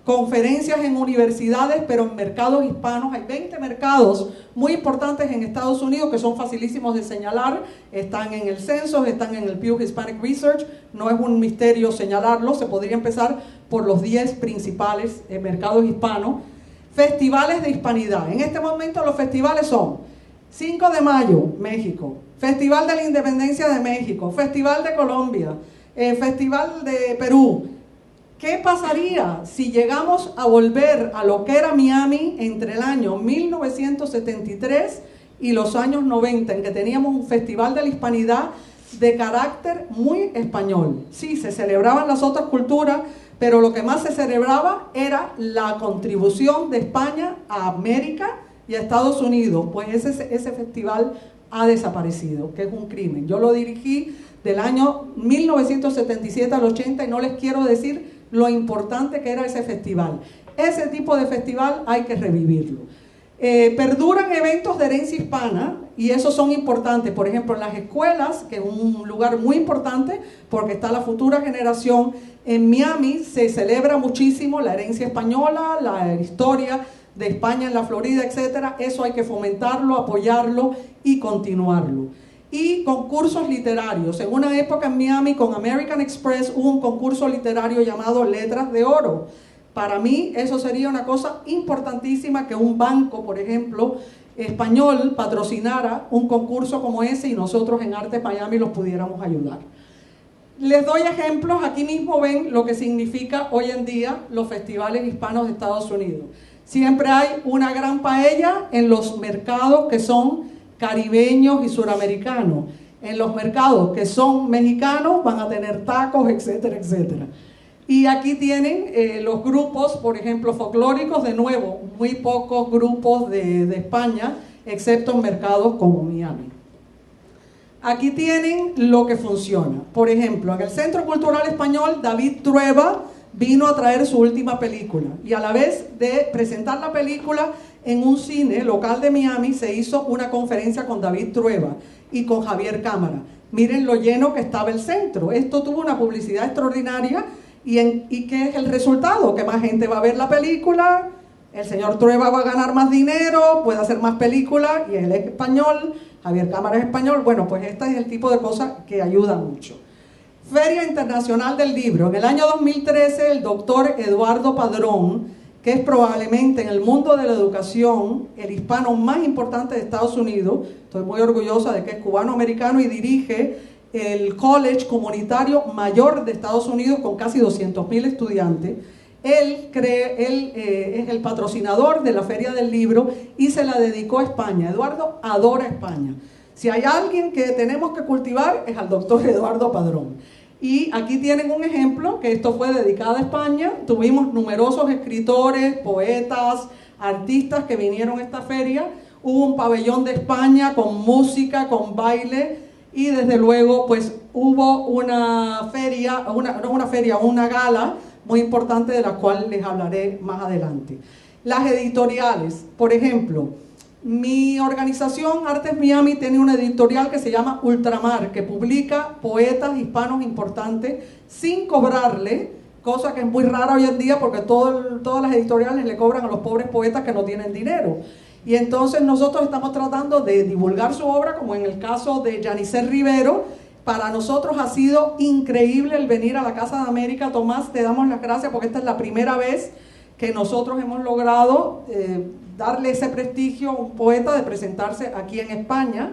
Conferencias en universidades, pero en mercados hispanos. Hay 20 mercados muy importantes en Estados Unidos que son facilísimos de señalar. Están en el censo, están en el Pew Hispanic Research. No es un misterio señalarlo. Se podría empezar por los 10 principales mercados hispanos. Festivales de hispanidad. En este momento los festivales son 5 de mayo, México. Festival de la Independencia de México. Festival de Colombia. Festival de Perú. ¿Qué pasaría si llegamos a volver a lo que era Miami entre el año 1973 y los años 90, en que teníamos un festival de la hispanidad de carácter muy español? Sí, se celebraban las otras culturas, pero lo que más se celebraba era la contribución de España a América y a Estados Unidos. Pues ese festival ha desaparecido, que es un crimen. Yo lo dirigí del año 1977 al 80 y no les quiero decir lo importante que era ese festival. Ese tipo de festival hay que revivirlo. Perduran eventos de herencia hispana y esos son importantes. Por ejemplo, en las escuelas, que es un lugar muy importante porque está la futura generación. En Miami se celebra muchísimo la herencia española, la historia de España en la Florida, etc. Eso hay que fomentarlo, apoyarlo y continuarlo. Y concursos literarios. En una época en Miami con American Express hubo un concurso literario llamado Letras de Oro. Para mí eso sería una cosa importantísima, que un banco, por ejemplo, español patrocinara un concurso como ese y nosotros en Artes Miami los pudiéramos ayudar. Les doy ejemplos. Aquí mismo ven lo que significa hoy en día los festivales hispanos de Estados Unidos. Siempre hay una gran paella en los mercados que son caribeños y suramericanos. En los mercados que son mexicanos van a tener tacos, etcétera, etcétera. Y aquí tienen los grupos, por ejemplo, folclóricos. De nuevo, muy pocos grupos de España, excepto en mercados como Miami. Aquí tienen lo que funciona. Por ejemplo, en el Centro Cultural Español, David Trueba vino a traer su última película. Y a la vez de presentar la película en un cine local de Miami, se hizo una conferencia con David Trueba y con Javier Cámara. Miren lo lleno que estaba el centro. Esto tuvo una publicidad extraordinaria. ¿Y qué es el resultado? Que más gente va a ver la película, el señor Trueba va a ganar más dinero, puede hacer más películas, y él es español, Javier Cámara es español. Bueno, pues este es el tipo de cosas que ayudan mucho. Feria Internacional del Libro. En el año 2013, el doctor Eduardo Padrón, que es probablemente en el mundo de la educación el hispano más importante de Estados Unidos, estoy muy orgullosa de que es cubano-americano y dirige el college comunitario mayor de Estados Unidos con casi 200,000 estudiantes. Él es el patrocinador de la Feria del Libro y se la dedicó a España. Eduardo adora España. Si hay alguien que tenemos que cultivar es al doctor Eduardo Padrón. Y aquí tienen un ejemplo, que esto fue dedicado a España. Tuvimos numerosos escritores, poetas, artistas que vinieron a esta feria. Hubo un pabellón de España con música, con baile, y desde luego pues hubo una gala muy importante de la cual les hablaré más adelante. Las editoriales, por ejemplo, mi organización Artes Miami tiene una editorial que se llama Ultramar, que publica poetas hispanos importantes sin cobrarle, cosa que es muy rara hoy en día porque todas las editoriales le cobran a los pobres poetas que no tienen dinero. Y entonces nosotros estamos tratando de divulgar su obra, como en el caso de Yanisel Rivero. Para nosotros ha sido increíble el venir a la Casa de América. Tomás, te damos las gracias porque esta es la primera vez que nosotros hemos logrado darle ese prestigio a un poeta de presentarse aquí en España.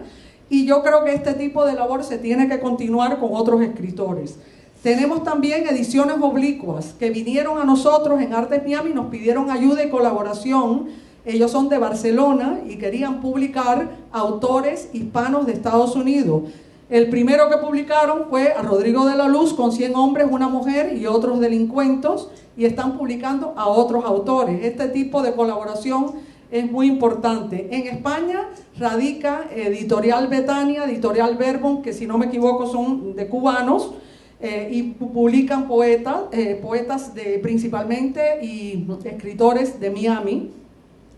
Y yo creo que este tipo de labor se tiene que continuar con otros escritores. Tenemos también ediciones oblicuas que vinieron a nosotros en Artes Miami, nos pidieron ayuda y colaboración. Ellos son de Barcelona y querían publicar autores hispanos de Estados Unidos. El primero que publicaron fue a Rodrigo de la Luz con 100 hombres, una mujer y otros delincuentes, y están publicando a otros autores. Este tipo de colaboración es muy importante. En España radica Editorial Betania, Editorial Verbum, que si no me equivoco son de cubanos, y publican poetas principalmente y escritores de Miami.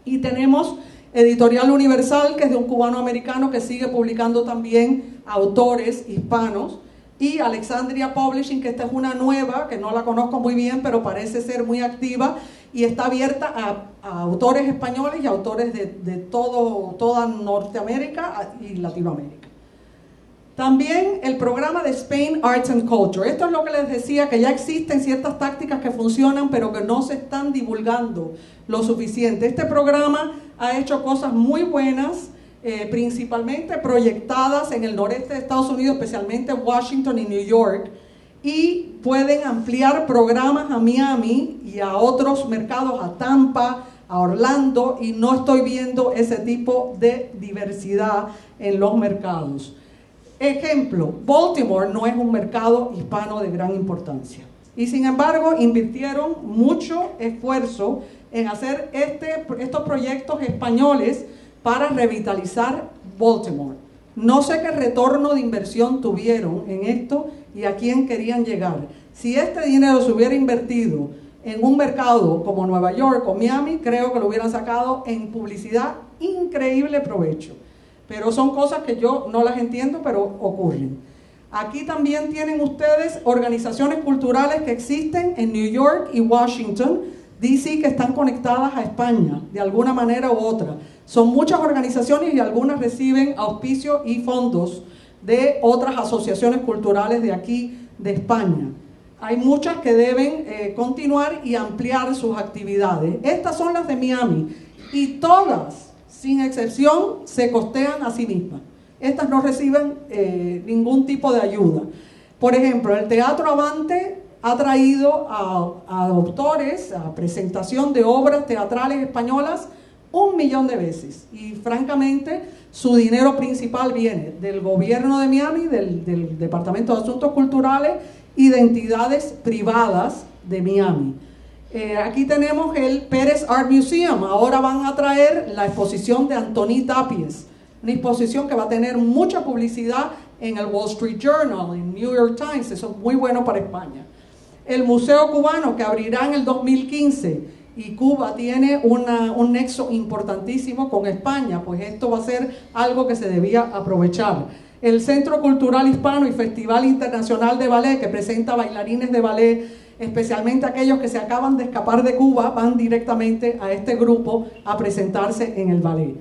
Y tenemos Editorial Universal, que es de un cubano-americano que sigue publicando también autores hispanos. Y Alexandria Publishing, que esta es una nueva, que no la conozco muy bien, pero parece ser muy activa y está abierta a autores españoles y autores de toda Norteamérica y Latinoamérica. También el programa de Spain Arts and Culture. Esto es lo que les decía, que ya existen ciertas tácticas que funcionan, pero que no se están divulgando lo suficiente. Este programa ha hecho cosas muy buenas, principalmente proyectadas en el noreste de Estados Unidos, especialmente Washington y New York, y pueden ampliar programas a Miami y a otros mercados, a Tampa, a Orlando, y no estoy viendo ese tipo de diversidad en los mercados. Ejemplo, Baltimore no es un mercado hispano de gran importancia. Y sin embargo, invirtieron mucho esfuerzo en hacer estos proyectos españoles para revitalizar Baltimore. No sé qué retorno de inversión tuvieron en esto y a quién querían llegar. Si este dinero se hubiera invertido en un mercado como Nueva York o Miami, creo que lo hubieran sacado en publicidad increíble provecho. Pero son cosas que yo no las entiendo, pero ocurren. Aquí también tienen ustedes organizaciones culturales que existen en New York y Washington, D.C., que están conectadas a España, de alguna manera u otra. Son muchas organizaciones y algunas reciben auspicio y fondos de otras asociaciones culturales de aquí, de España. Hay muchas que deben continuar y ampliar sus actividades. Estas son las de Miami y todas, sin excepción, se costean a sí mismas. Estas no reciben ningún tipo de ayuda. Por ejemplo, el Teatro Avante ha traído a autores a presentación de obras teatrales españolas 1 millón de veces. Y francamente, su dinero principal viene del gobierno de Miami, del Departamento de Asuntos Culturales y de entidades privadas de Miami. Aquí tenemos el Pérez Art Museum. Ahora van a traer la exposición de Antoni Tapies, una exposición que va a tener mucha publicidad en el Wall Street Journal, en New York Times. Eso es muy bueno para España. El Museo Cubano, que abrirá en el 2015, y Cuba tiene un nexo importantísimo con España, pues esto va a ser algo que se debía aprovechar. El Centro Cultural Hispano y Festival Internacional de Ballet, que presenta bailarines de ballet, especialmente aquellos que se acaban de escapar de Cuba, van directamente a este grupo a presentarse en el ballet.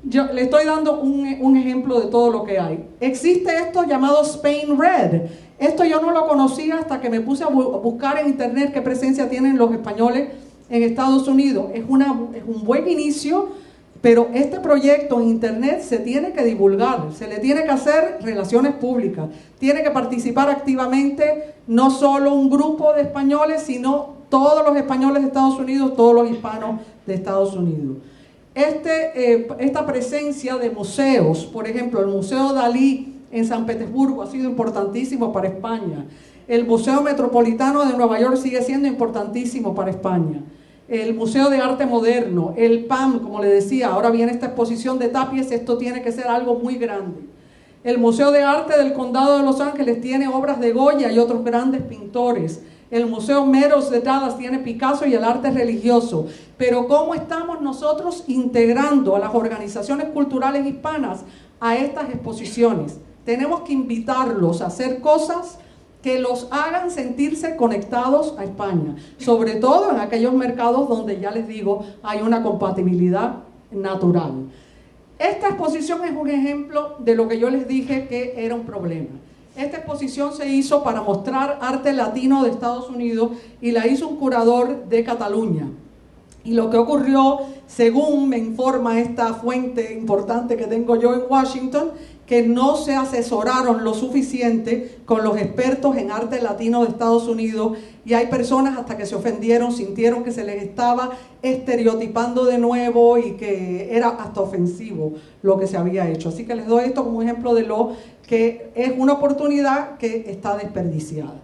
Yo le estoy dando un ejemplo de todo lo que hay. Existe esto llamado Spain Red. Esto yo no lo conocía hasta que me puse a buscar en internet qué presencia tienen los españoles en Estados Unidos. Es un buen inicio, pero este proyecto en internet se tiene que divulgar, se le tiene que hacer relaciones públicas, tiene que participar activamente no solo un grupo de españoles, sino todos los españoles de Estados Unidos, todos los hispanos de Estados Unidos. Esta presencia de museos, por ejemplo, el Museo Dalí en San Petersburgo ha sido importantísimo para España. El Museo Metropolitano de Nueva York sigue siendo importantísimo para España. El Museo de Arte Moderno, el PAM, como le decía, ahora viene esta exposición de Tapies, esto tiene que ser algo muy grande. El Museo de Arte del Condado de Los Ángeles tiene obras de Goya y otros grandes pintores. El Museo Meadows de Dallas tiene Picasso y el arte religioso. Pero ¿cómo estamos nosotros integrando a las organizaciones culturales hispanas a estas exposiciones? Tenemos que invitarlos a hacer cosas que los hagan sentirse conectados a España, sobre todo en aquellos mercados donde, ya les digo, hay una compatibilidad natural. Esta exposición es un ejemplo de lo que yo les dije que era un problema. Esta exposición se hizo para mostrar arte latino de Estados Unidos y la hizo un curador de Cataluña. Y lo que ocurrió, según me informa esta fuente importante que tengo yo en Washington, que no se asesoraron lo suficiente con los expertos en arte latino de Estados Unidos, y hay personas hasta que se ofendieron, sintieron que se les estaba estereotipando de nuevo y que era hasta ofensivo lo que se había hecho. Así que les doy esto como ejemplo de lo que es una oportunidad que está desperdiciada.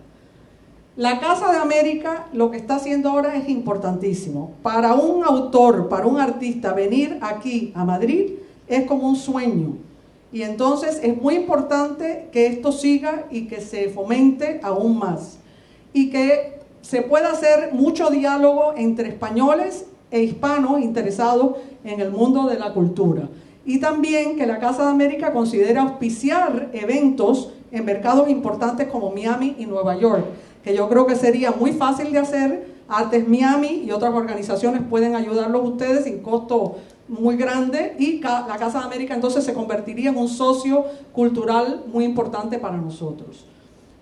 La Casa de América lo que está haciendo ahora es importantísimo. Para un autor, para un artista, venir aquí a Madrid es como un sueño. Y entonces es muy importante que esto siga y que se fomente aún más. Y que se pueda hacer mucho diálogo entre españoles e hispanos interesados en el mundo de la cultura. Y también que la Casa de América considere auspiciar eventos en mercados importantes como Miami y Nueva York, que yo creo que sería muy fácil de hacer. Artes Miami y otras organizaciones pueden ayudarlos ustedes sin costo muy grande, y la Casa de América entonces se convertiría en un socio cultural muy importante para nosotros.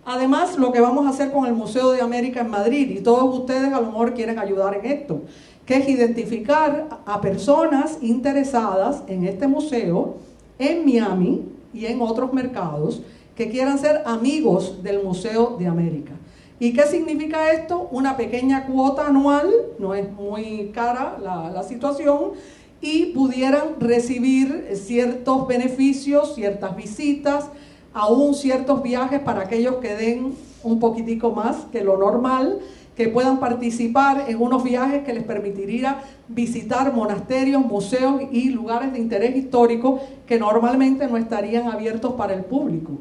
Además, lo que vamos a hacer con el Museo de América en Madrid, y todos ustedes a lo mejor quieren ayudar en esto, que es identificar a personas interesadas en este museo en Miami y en otros mercados que quieran ser amigos del Museo de América. ¿Y qué significa esto? Una pequeña cuota anual, no es muy cara la situación, y pudieran recibir ciertos beneficios, ciertas visitas, aún ciertos viajes para aquellos que den un poquitico más que lo normal, que puedan participar en unos viajes que les permitiría visitar monasterios, museos y lugares de interés histórico que normalmente no estarían abiertos para el público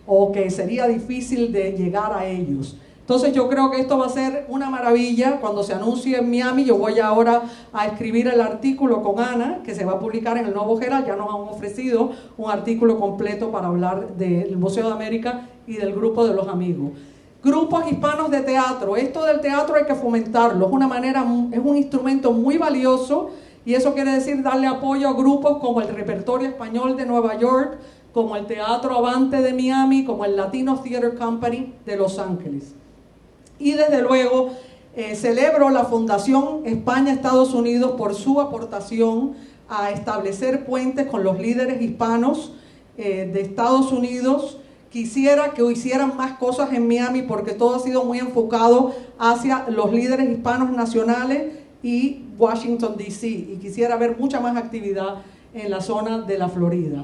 o que sería difícil de llegar a ellos. Entonces yo creo que esto va a ser una maravilla cuando se anuncie en Miami. Yo voy ahora a escribir el artículo con Ana, que se va a publicar en el Nuevo Herald. Ya nos han ofrecido un artículo completo para hablar del Museo de América y del grupo de los amigos. Grupos hispanos de teatro. Esto del teatro hay que fomentarlo. Es una manera, es un instrumento muy valioso, y eso quiere decir darle apoyo a grupos como el Repertorio Español de Nueva York, como el Teatro Avante de Miami, como el Latino Theater Company de Los Ángeles. Y desde luego celebro la Fundación España-Estados Unidos por su aportación a establecer puentes con los líderes hispanos de Estados Unidos. Quisiera que hicieran más cosas en Miami porque todo ha sido muy enfocado hacia los líderes hispanos nacionales y Washington, D.C. y quisiera ver mucha más actividad en la zona de la Florida.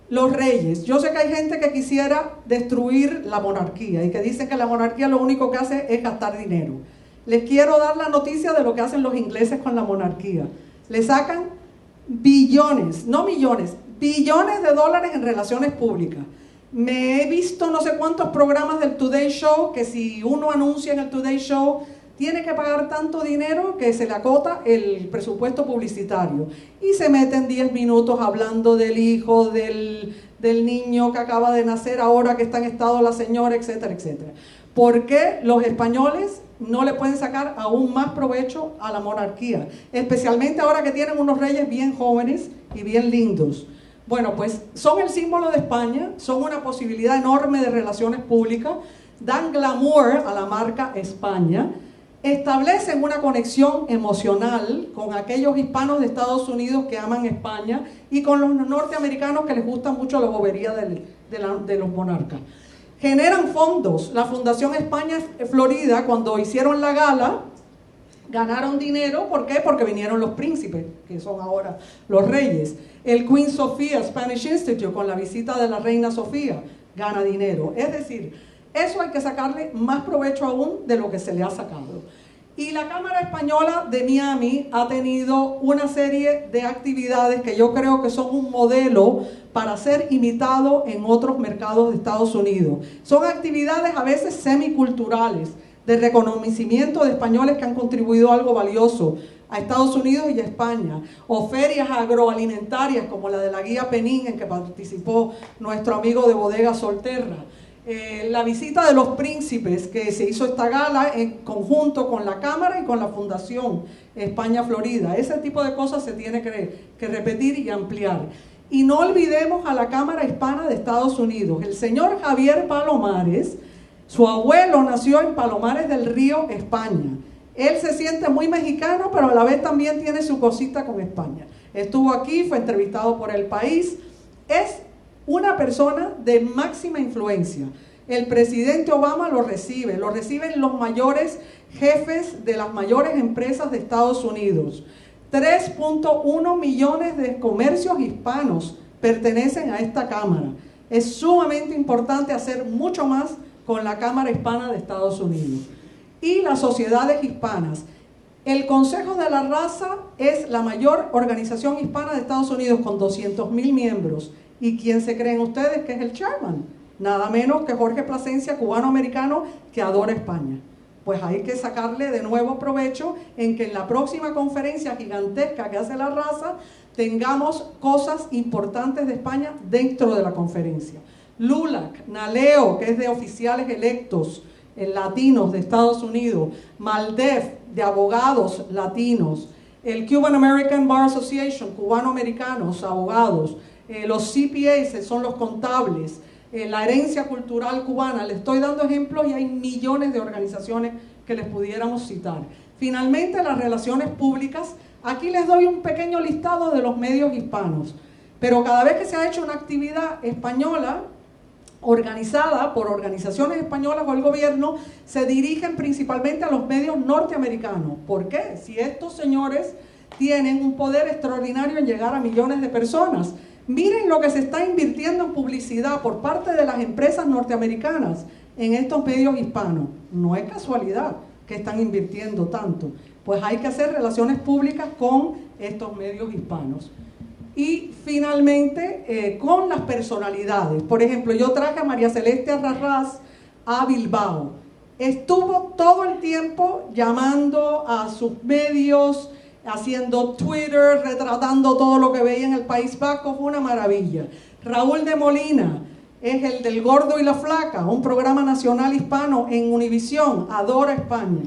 Los reyes. Yo sé que hay gente que quisiera destruir la monarquía y que dicen que la monarquía lo único que hace es gastar dinero. Les quiero dar la noticia de lo que hacen los ingleses con la monarquía. Le sacan billones, no millones, billones de dólares en relaciones públicas. Me he visto no sé cuántos programas del Today Show que si uno anuncia en el Today Show tiene que pagar tanto dinero que se le acota el presupuesto publicitario. Y se meten 10 minutos hablando del hijo, del niño que acaba de nacer, ahora que está en estado la señora, etcétera, etcétera. ¿Por qué los españoles no le pueden sacar aún más provecho a la monarquía? Especialmente ahora que tienen unos reyes bien jóvenes y bien lindos. Bueno, pues son el símbolo de España, son una posibilidad enorme de relaciones públicas, dan glamour a la marca España, establecen una conexión emocional con aquellos hispanos de Estados Unidos que aman España y con los norteamericanos que les gusta mucho la bobería de los monarcas. Generan fondos. La Fundación España Florida, cuando hicieron la gala, ganaron dinero. ¿Por qué? Porque vinieron los príncipes, que son ahora los reyes. El Queen Sofía Spanish Institute, con la visita de la reina Sofía, gana dinero. Es decir, eso hay que sacarle más provecho aún de lo que se le ha sacado. Y la Cámara Española de Miami ha tenido una serie de actividades que yo creo que son un modelo para ser imitado en otros mercados de Estados Unidos. Son actividades a veces semiculturales, de reconocimiento de españoles que han contribuido algo valioso a Estados Unidos y a España, o ferias agroalimentarias como la de la Guía Penín, en que participó nuestro amigo de Bodega Solterra. La visita de los príncipes, que se hizo esta gala en conjunto con la Cámara y con la Fundación España Florida. Ese tipo de cosas se tiene que repetir y ampliar. Y no olvidemos a la Cámara Hispana de Estados Unidos. El señor Javier Palomares, su abuelo nació en Palomares del Río, España. Él se siente muy mexicano, pero a la vez también tiene su cosita con España. Estuvo aquí, fue entrevistado por El País. Es una persona de máxima influencia. El presidente Obama lo reciben los mayores jefes de las mayores empresas de Estados Unidos. 3.1 millones de comercios hispanos pertenecen a esta Cámara. Es sumamente importante hacer mucho más con la Cámara Hispana de Estados Unidos. Y las sociedades hispanas. El Consejo de la Raza es la mayor organización hispana de Estados Unidos con 200,000 miembros. ¿Y quién se creen ustedes que es el chairman? Nada menos que Jorge Plasencia, cubano-americano, que adora España. Pues hay que sacarle de nuevo provecho en que en la próxima conferencia gigantesca que hace la Raza tengamos cosas importantes de España dentro de la conferencia. LULAC, NALEO, que es de oficiales electos latinos de Estados Unidos, MALDEF, de abogados latinos, el Cuban American Bar Association, cubano-americanos, abogados, los CPAs, son los contables, la herencia cultural cubana. Les estoy dando ejemplos y hay millones de organizaciones que les pudiéramos citar. Finalmente, las relaciones públicas. Aquí les doy un pequeño listado de los medios hispanos, pero cada vez que se ha hecho una actividad española organizada por organizaciones españolas o el gobierno, se dirigen principalmente a los medios norteamericanos. ¿Por qué? Si estos señores tienen un poder extraordinario en llegar a millones de personas. Miren lo que se está invirtiendo en publicidad por parte de las empresas norteamericanas en estos medios hispanos. No es casualidad que están invirtiendo tanto. Pues hay que hacer relaciones públicas con estos medios hispanos. Y finalmente, con las personalidades. Por ejemplo, yo traje a María Celeste Arrarás a Bilbao. Estuvo todo el tiempo llamando a sus medios, haciendo Twitter, retratando todo lo que veía en el País Vasco. Fue una maravilla. Raúl de Molina es el del Gordo y la Flaca, un programa nacional hispano en Univisión. Adora España.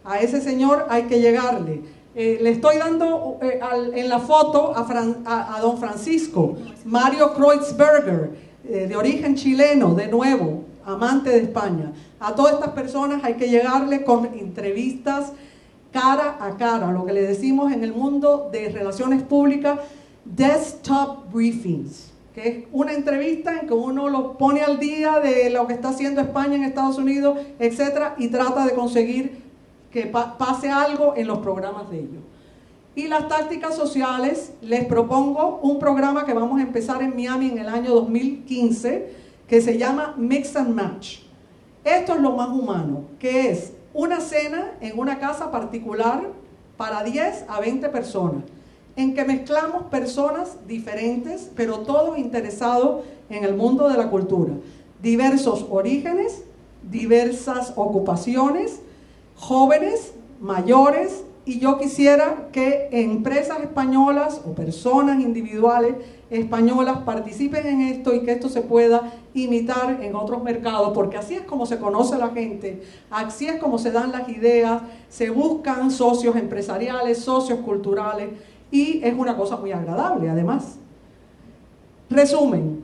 A ese señor hay que llegarle. Le estoy dando en la foto a don Francisco Mario Kreutzberger, de origen chileno, de nuevo, amante de España. A todas estas personas hay que llegarle con entrevistas cara a cara, lo que le decimos en el mundo de relaciones públicas, desktop briefings, que es una entrevista en que uno lo pone al día de lo que está haciendo España en Estados Unidos, etcétera, y trata de conseguir que pase algo en los programas de ellos. Y las tácticas sociales, les propongo un programa que vamos a empezar en Miami en el año 2015, que se llama Mix and Match. Esto es lo más humano, que es una cena en una casa particular para 10 a 20 personas, en que mezclamos personas diferentes, pero todos interesados en el mundo de la cultura. Diversos orígenes, diversas ocupaciones, jóvenes, mayores, y yo quisiera que empresas españolas o personas individuales españolas participen en esto y que esto se pueda imitar en otros mercados, porque así es como se conoce la gente, así es como se dan las ideas, se buscan socios empresariales, socios culturales, y es una cosa muy agradable además. Resumen,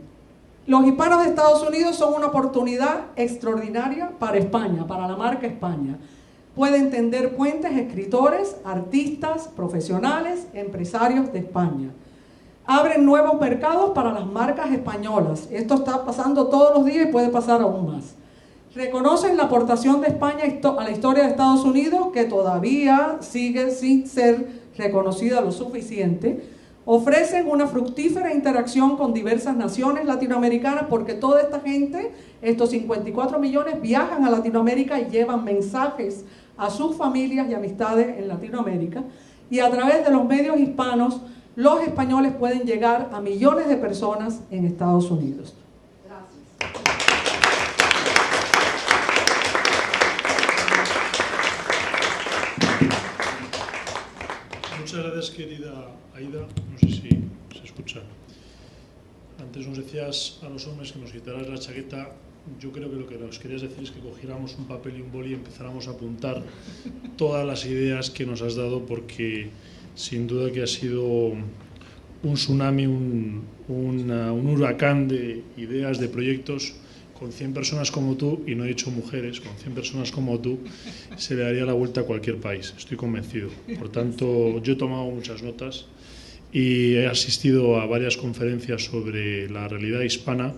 los hispanos de Estados Unidos son una oportunidad extraordinaria para España, para la marca España. Pueden tender puentes escritores, artistas, profesionales, empresarios de España. Abren nuevos mercados para las marcas españolas. Esto está pasando todos los días y puede pasar aún más. Reconocen la aportación de España a la historia de Estados Unidos, que todavía sigue sin ser reconocida lo suficiente. Ofrecen una fructífera interacción con diversas naciones latinoamericanas, porque toda esta gente, estos 54 millones, viajan a Latinoamérica y llevan mensajes a sus familias y amistades en Latinoamérica. Y a través de los medios hispanos, los españoles pueden llegar a millones de personas en Estados Unidos. Gracias. Muchas gracias, querida Aida. No sé si se escucha. Antes nos decías a los hombres que nos quitaras la chaqueta. Yo creo que lo que nos querías decir es que cogiéramos un papel y un boli y empezáramos a apuntar todas las ideas que nos has dado, porque sin duda que ha sido un tsunami, un huracán de ideas, de proyectos con 100 personas como tú, y no he dicho mujeres, con 100 personas como tú, se le daría la vuelta a cualquier país, estoy convencido. Por tanto, yo he tomado muchas notas y he asistido a varias conferencias sobre la realidad hispana.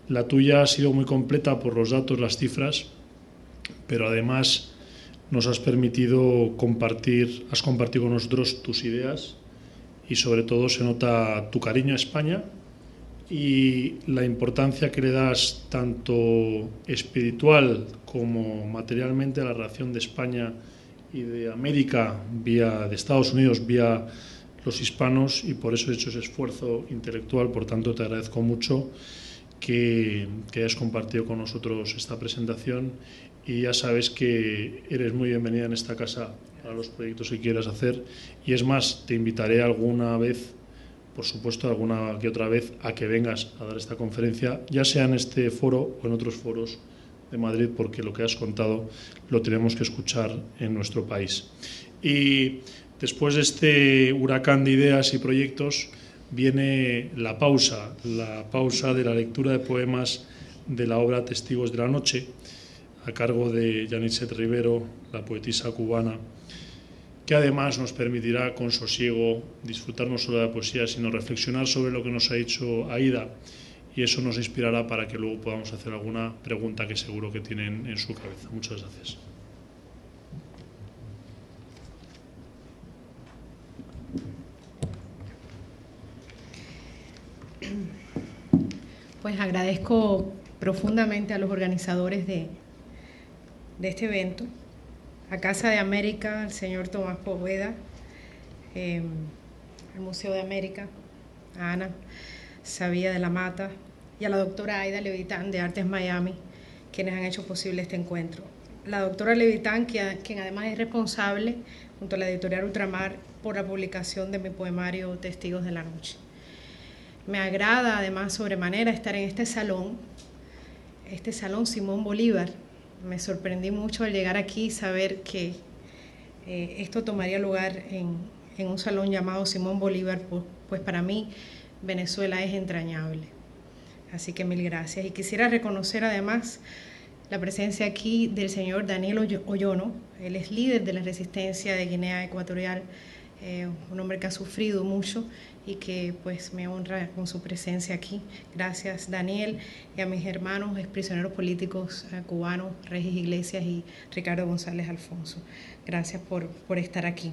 La tuya ha sido muy completa por los datos, las cifras, pero además nos has compartido con nosotros tus ideas y sobre todo se nota tu cariño a España y la importancia que le das tanto espiritual como materialmente a la relación de España y de América de Estados Unidos vía los hispanos, y por eso he hecho ese esfuerzo intelectual. Por tanto, te agradezco mucho que hayas compartido con nosotros esta presentación, y ya sabes que eres muy bienvenida en esta casa a los proyectos que quieras hacer, y es más, te invitaré alguna vez, por supuesto, alguna que otra vez, a que vengas a dar esta conferencia, ya sea en este foro o en otros foros de Madrid, porque lo que has contado lo tenemos que escuchar en nuestro país. Y después de este huracán de ideas y proyectos viene la pausa de la lectura de poemas de la obra Testigos de la Noche, a cargo de Yanisset Rivero, la poetisa cubana, que además nos permitirá con sosiego disfrutar no solo de la poesía, sino reflexionar sobre lo que nos ha dicho Aida, y eso nos inspirará para que luego podamos hacer alguna pregunta que seguro que tienen en su cabeza. Muchas gracias. Pues agradezco profundamente a los organizadores de este evento, a Casa de América, al señor Tomás Poveda, al Museo de América, a Ana Sabía de la Mata y a la doctora Aida Levitán de Artes Miami, quienes han hecho posible este encuentro. La doctora Levitán, quien además es responsable, junto a la editorial Ultramar, por la publicación de mi poemario Testigos de la Noche. Me agrada además sobremanera estar en este salón Simón Bolívar. Me sorprendí mucho al llegar aquí y saber que esto tomaría lugar en un salón llamado Simón Bolívar, pues para mí Venezuela es entrañable. Así que mil gracias. Y quisiera reconocer además la presencia aquí del señor Daniel Oyono. Él es líder de la resistencia de Guinea Ecuatorial, un hombre que ha sufrido mucho y que pues me honra con su presencia aquí. Gracias, Daniel, y a mis hermanos exprisioneros políticos cubanos, Regis Iglesias y Ricardo González Alfonso. Gracias por estar aquí.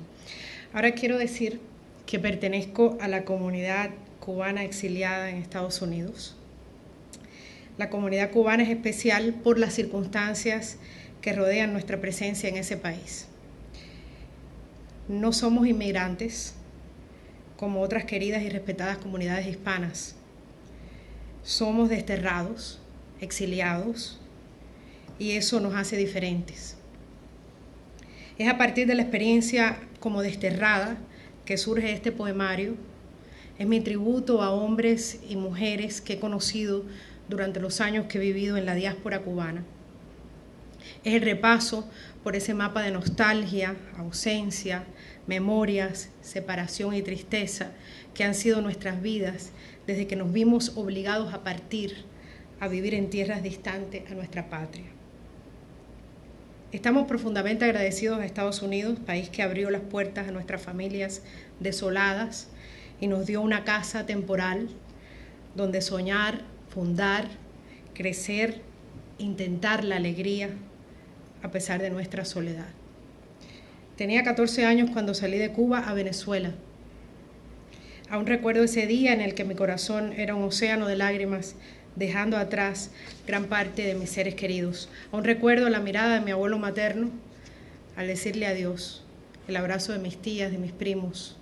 Ahora quiero decir que pertenezco a la comunidad cubana exiliada en Estados Unidos. La comunidad cubana es especial por las circunstancias que rodean nuestra presencia en ese país. No somos inmigrantes como otras queridas y respetadas comunidades hispanas. Somos desterrados, exiliados, y eso nos hace diferentes. Es a partir de la experiencia como desterrada que surge este poemario. Es mi tributo a hombres y mujeres que he conocido durante los años que he vivido en la diáspora cubana. Es el repaso por ese mapa de nostalgia, ausencia, memorias, separación y tristeza que han sido nuestras vidas desde que nos vimos obligados a partir, a vivir en tierras distantes a nuestra patria. Estamos profundamente agradecidos a Estados Unidos, país que abrió las puertas a nuestras familias desoladas y nos dio una casa temporal donde soñar, fundar, crecer, intentar la alegría a pesar de nuestra soledad. Tenía 14 años cuando salí de Cuba a Venezuela. Aún recuerdo ese día en el que mi corazón era un océano de lágrimas, dejando atrás gran parte de mis seres queridos. Aún recuerdo la mirada de mi abuelo materno al decirle adiós, el abrazo de mis tías, de mis primos.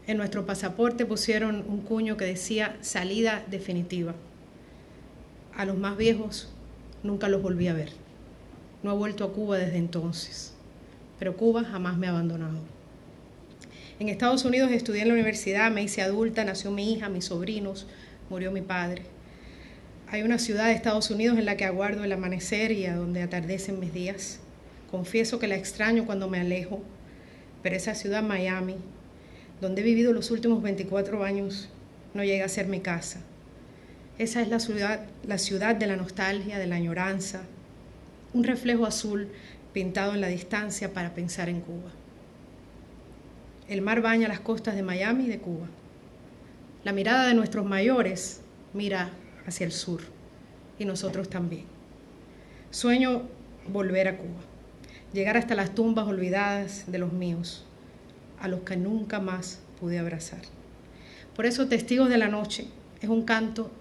En nuestro pasaporte pusieron un cuño que decía salida definitiva. A los más viejos nunca los volví a ver. No he vuelto a Cuba desde entonces, pero Cuba jamás me ha abandonado. En Estados Unidos estudié en la universidad, me hice adulta, nació mi hija, mis sobrinos, murió mi padre. Hay una ciudad de Estados Unidos en la que aguardo el amanecer y a donde atardecen mis días. Confieso que la extraño cuando me alejo, pero esa ciudad, Miami, donde he vivido los últimos 24 años, no llega a ser mi casa. Esa es la ciudad de la nostalgia, de la añoranza, un reflejo azul pintado en la distancia para pensar en Cuba. El mar baña las costas de Miami y de Cuba. La mirada de nuestros mayores mira hacia el sur y nosotros también. Sueño volver a Cuba, llegar hasta las tumbas olvidadas de los míos, a los que nunca más pude abrazar. Por eso Testigos de la Noche es un canto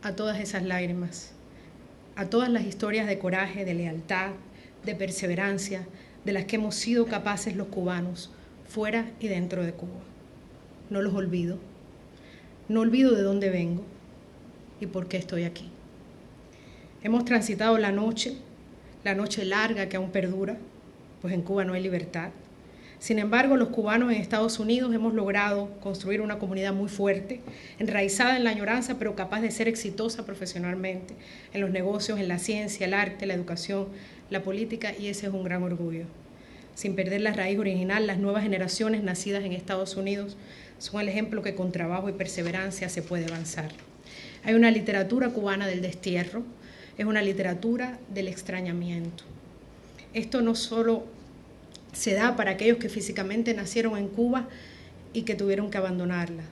a todas esas lágrimas, a todas las historias de coraje, de lealtad, de perseverancia, de las que hemos sido capaces los cubanos, fuera y dentro de Cuba. No los olvido. No olvido de dónde vengo y por qué estoy aquí. Hemos transitado la noche larga que aún perdura, pues en Cuba no hay libertad. Sin embargo, los cubanos en Estados Unidos hemos logrado construir una comunidad muy fuerte, enraizada en la añoranza, pero capaz de ser exitosa profesionalmente, en los negocios, en la ciencia, el arte, la educación, la política, y ese es un gran orgullo. Sin perder la raíz original, las nuevas generaciones nacidas en Estados Unidos son el ejemplo que con trabajo y perseverancia se puede avanzar. Hay una literatura cubana del destierro, es una literatura del extrañamiento. Esto no solo se da para aquellos que físicamente nacieron en Cuba y que tuvieron que abandonarla.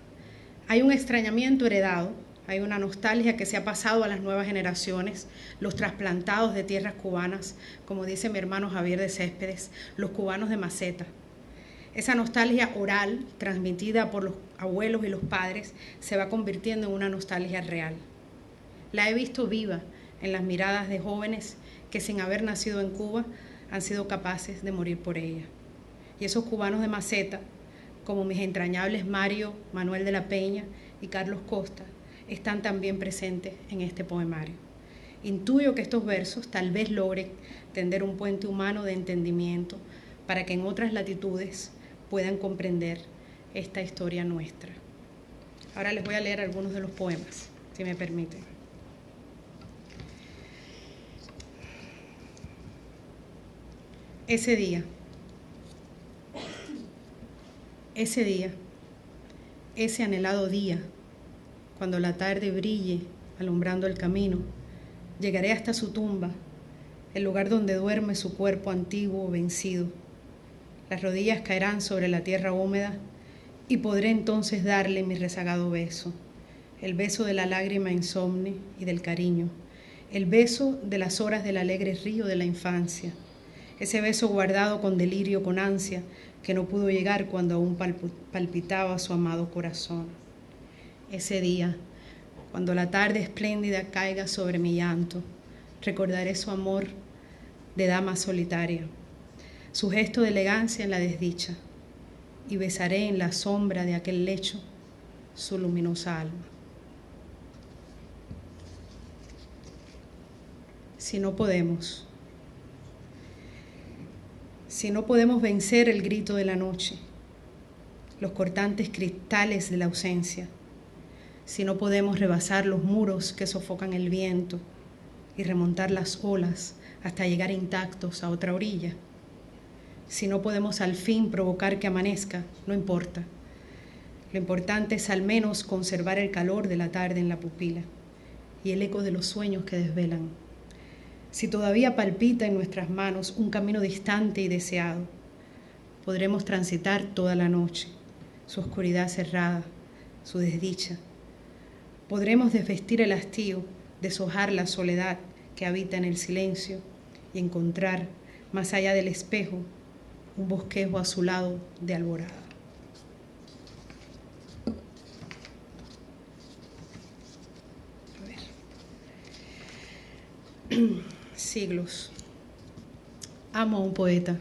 Hay un extrañamiento heredado, hay una nostalgia que se ha pasado a las nuevas generaciones, los trasplantados de tierras cubanas, como dice mi hermano Javier de Céspedes, los cubanos de maceta. Esa nostalgia oral, transmitida por los abuelos y los padres, se va convirtiendo en una nostalgia real. La he visto viva en las miradas de jóvenes que sin haber nacido en Cuba han sido capaces de morir por ella. Y esos cubanos de maceta, como mis entrañables Mario Manuel de la Peña y Carlos Costa, están también presentes en este poemario. Intuyo que estos versos tal vez logren tender un puente humano de entendimiento para que en otras latitudes puedan comprender esta historia nuestra. Ahora les voy a leer algunos de los poemas, si me permiten. Ese día, ese anhelado día, cuando la tarde brille alumbrando el camino, llegaré hasta su tumba, el lugar donde duerme su cuerpo antiguo vencido. Las rodillas caerán sobre la tierra húmeda y podré entonces darle mi rezagado beso, el beso de la lágrima insomne y del cariño, el beso de las horas del alegre río de la infancia, ese beso guardado con delirio, con ansia, que no pudo llegar cuando aún palpitaba su amado corazón. Ese día, cuando la tarde espléndida caiga sobre mi llanto, recordaré su amor de dama solitaria, su gesto de elegancia en la desdicha, y besaré en la sombra de aquel lecho su luminosa alma. Si no podemos vencer el grito de la noche, los cortantes cristales de la ausencia, si no podemos rebasar los muros que sofocan el viento y remontar las olas hasta llegar intactos a otra orilla, si no podemos al fin provocar que amanezca, no importa. Lo importante es al menos conservar el calor de la tarde en la pupila y el eco de los sueños que desvelan. Si todavía palpita en nuestras manos un camino distante y deseado, podremos transitar toda la noche, su oscuridad cerrada, su desdicha. Podremos desvestir el hastío, deshojar la soledad que habita en el silencio y encontrar, más allá del espejo, un bosquejo azulado de alborada. Siglos. Amo a un poeta.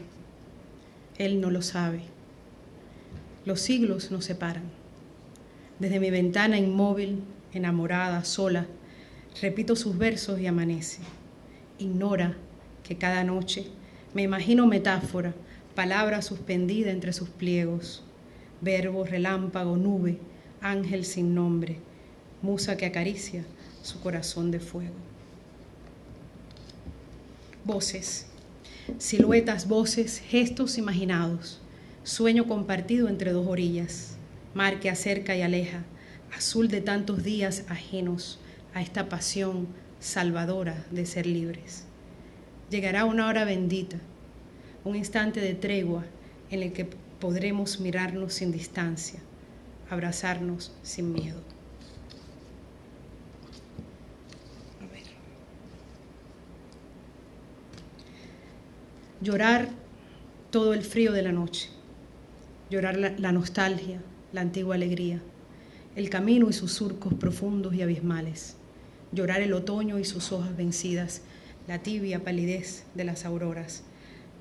Él no lo sabe. Los siglos nos separan. Desde mi ventana inmóvil, enamorada, sola, repito sus versos y amanece. Ignora que cada noche me imagino metáfora, palabra suspendida entre sus pliegos, verbo, relámpago, nube, ángel sin nombre, musa que acaricia su corazón de fuego. Voces, siluetas, voces, gestos imaginados, sueño compartido entre dos orillas, mar que acerca y aleja, azul de tantos días ajenos, a esta pasión salvadora de ser libres. Llegará una hora bendita, un instante de tregua en el que podremos mirarnos sin distancia, abrazarnos sin miedo. Llorar todo el frío de la noche, llorar la nostalgia, la antigua alegría, el camino y sus surcos profundos y abismales, llorar el otoño y sus hojas vencidas, la tibia palidez de las auroras,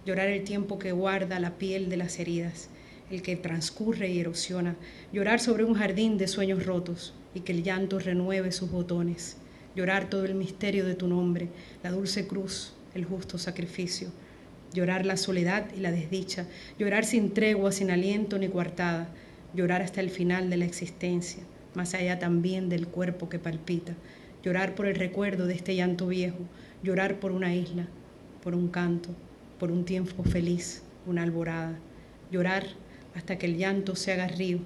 llorar el tiempo que guarda la piel de las heridas, el que transcurre y erosiona, llorar sobre un jardín de sueños rotos y que el llanto renueve sus botones, llorar todo el misterio de tu nombre, la dulce cruz, el justo sacrificio, llorar la soledad y la desdicha, llorar sin tregua, sin aliento ni coartada, llorar hasta el final de la existencia, más allá también del cuerpo que palpita, llorar por el recuerdo de este llanto viejo, llorar por una isla, por un canto, por un tiempo feliz, una alborada, llorar hasta que el llanto se haga río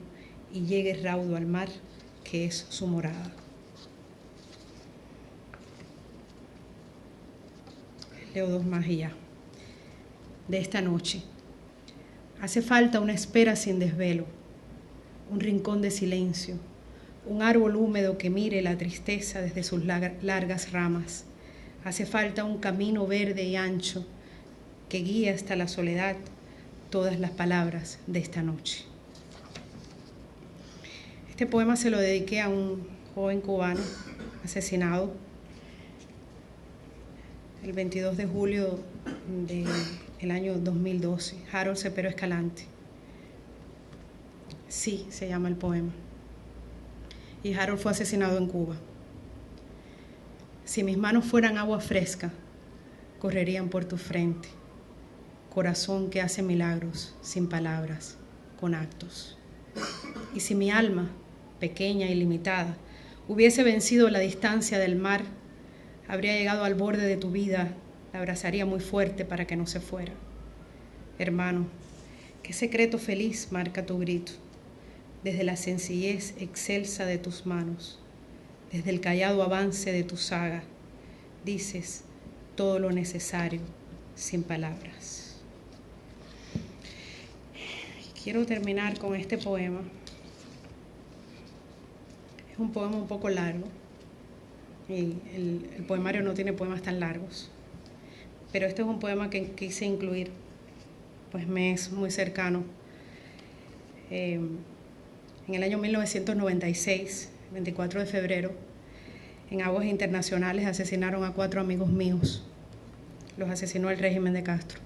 y llegue raudo al mar, que es su morada. Leo dos más y ya. De esta noche. Hace falta una espera sin desvelo, un rincón de silencio, un árbol húmedo que mire la tristeza desde sus largas ramas. Hace falta un camino verde y ancho que guíe hasta la soledad todas las palabras de esta noche. Este poema se lo dediqué a un joven cubano asesinado el 22 de julio del año 2012, Harold Cepero Escalante. Sí, se llama el poema. Y Harold fue asesinado en Cuba. Si mis manos fueran agua fresca, correrían por tu frente. Corazón que hace milagros, sin palabras, con actos. Y si mi alma, pequeña y limitada, hubiese vencido la distancia del mar, habría llegado al borde de tu vida, la abrazaría muy fuerte para que no se fuera. Hermano, qué secreto feliz marca tu grito, desde la sencillez excelsa de tus manos, desde el callado avance de tu saga, dices todo lo necesario sin palabras. Quiero terminar con este poema. Es un poema un poco largo y el poemario no tiene poemas tan largos, pero este es un poema que quise incluir, pues me es muy cercano. En el año 1996, 24 de febrero, en aguas internacionales asesinaron a 4 amigos míos. Los asesinó el régimen de Castro.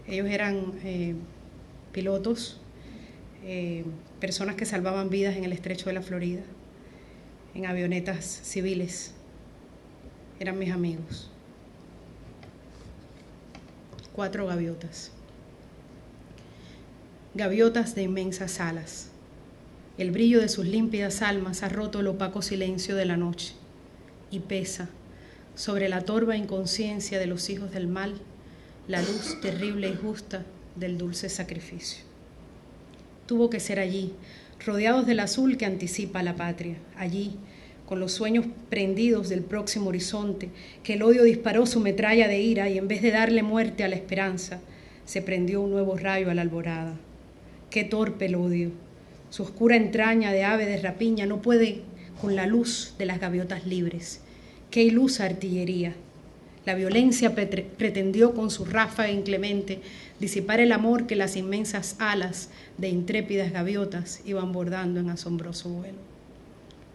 Ellos eran pilotos, personas que salvaban vidas en el estrecho de la Florida, en avionetas civiles. Eran mis amigos. 4 gaviotas. Gaviotas de inmensas alas. El brillo de sus límpidas almas ha roto el opaco silencio de la noche y pesa sobre la torva inconsciencia de los hijos del mal la luz terrible y justa del dulce sacrificio. Tuvo que ser allí, rodeados del azul que anticipa a la patria, allí, con los sueños prendidos del próximo horizonte, que el odio disparó su metralla de ira y en vez de darle muerte a la esperanza, se prendió un nuevo rayo a la alborada. Qué torpe el odio. Su oscura entraña de ave de rapiña no puede con la luz de las gaviotas libres. Qué ilusa artillería. La violencia pretendió con su ráfaga inclemente disipar el amor que las inmensas alas de intrépidas gaviotas iban bordando en asombroso vuelo.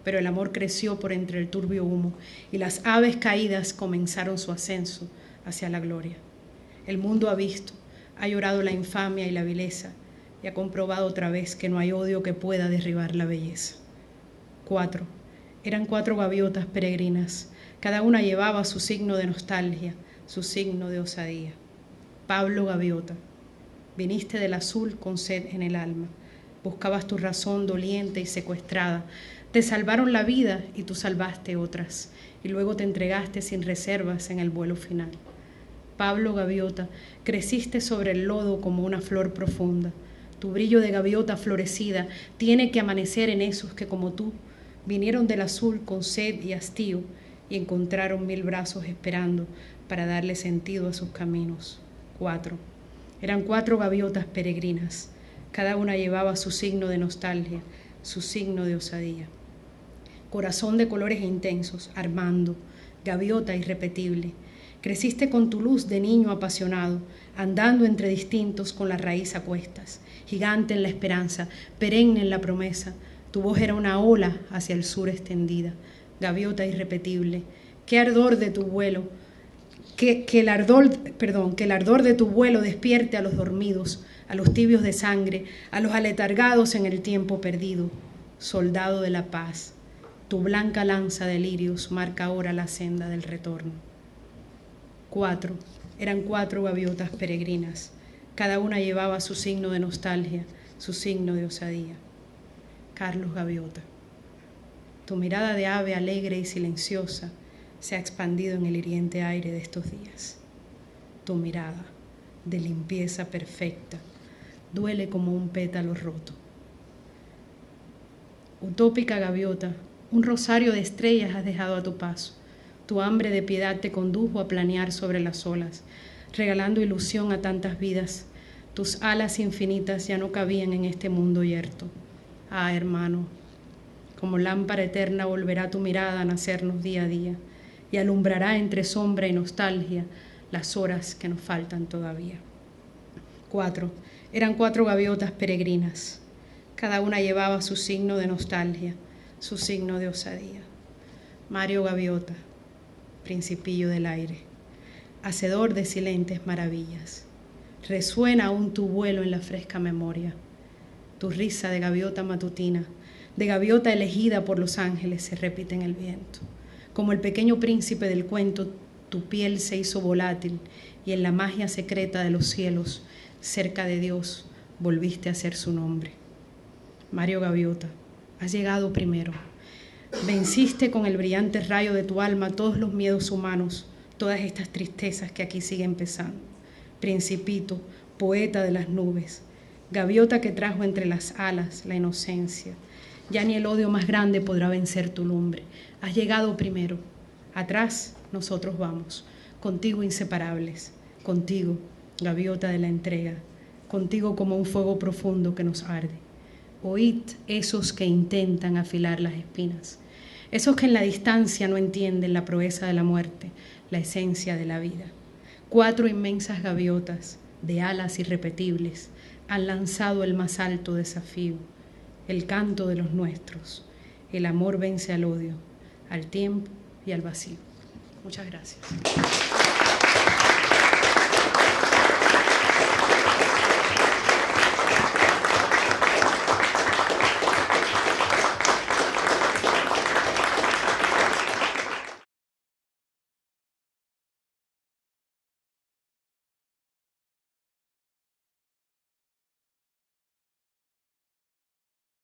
Pero el amor creció por entre el turbio humo y las aves caídas comenzaron su ascenso hacia la gloria. El mundo ha visto, ha llorado la infamia y la vileza y ha comprobado otra vez que no hay odio que pueda derribar la belleza. 4. Eran 4 gaviotas peregrinas. Cada una llevaba su signo de nostalgia, su signo de osadía. Pablo Gaviota, viniste del azul con sed en el alma. Buscabas tu razón doliente y secuestrada. Te salvaron la vida y tú salvaste otras. Y luego te entregaste sin reservas en el vuelo final. Pablo Gaviota, creciste sobre el lodo como una flor profunda. Tu brillo de gaviota florecida tiene que amanecer en esos que como tú Vinieron del azul con sed y hastío y encontraron 1000 brazos esperando para darle sentido a sus caminos. 4. Eran 4 gaviotas peregrinas. Cada una llevaba su signo de nostalgia, su signo de osadía. Corazón de colores intensos, Armando, gaviota irrepetible. Creciste con tu luz de niño apasionado, andando entre distintos con la raíz a cuestas, gigante en la esperanza, perenne en la promesa. Tu voz era una ola hacia el sur extendida, gaviota irrepetible. Qué ardor de tu vuelo, que el ardor de tu vuelo despierte a los dormidos, a los tibios de sangre, a los aletargados en el tiempo perdido. Soldado de la paz, tu blanca lanza de lirios marca ahora la senda del retorno. 4. Eran 4 gaviotas peregrinas. Cada una llevaba su signo de nostalgia, su signo de osadía. Carlos Gaviota. Tu mirada de ave alegre y silenciosa se ha expandido en el hiriente aire de estos días. Tu mirada, de limpieza perfecta, duele como un pétalo roto. Utópica gaviota, un rosario de estrellas has dejado a tu paso. Tu hambre de piedad te condujo a planear sobre las olas, regalando ilusión a tantas vidas. Tus alas infinitas ya no cabían en este mundo yerto. Ah, hermano, como lámpara eterna volverá tu mirada a nacernos día a día y alumbrará entre sombra y nostalgia las horas que nos faltan todavía. 4. Eran 4 gaviotas peregrinas. Cada una llevaba su signo de nostalgia, su signo de osadía. Mario Gaviota, principillo del aire, hacedor de silentes maravillas. Resuena aún tu vuelo en la fresca memoria. Tu risa de gaviota matutina, de gaviota elegida por los ángeles, se repite en el viento. Como el pequeño príncipe del cuento, tu piel se hizo volátil y en la magia secreta de los cielos, cerca de Dios, volviste a ser su nombre. Mario Gaviota, has llegado primero. Venciste con el brillante rayo de tu alma todos los miedos humanos, todas estas tristezas que aquí siguen pesando. Principito, poeta de las nubes, gaviota que trajo entre las alas la inocencia. Ya ni el odio más grande podrá vencer tu lumbre. Has llegado primero. Atrás nosotros vamos, contigo inseparables, contigo, gaviota de la entrega, contigo como un fuego profundo que nos arde. Oíd esos que intentan afilar las espinas, esos que en la distancia no entienden la proeza de la muerte, la esencia de la vida. 4 inmensas gaviotas de alas irrepetibles han lanzado el más alto desafío, el canto de los nuestros. El amor vence al odio, al tiempo y al vacío. Muchas gracias.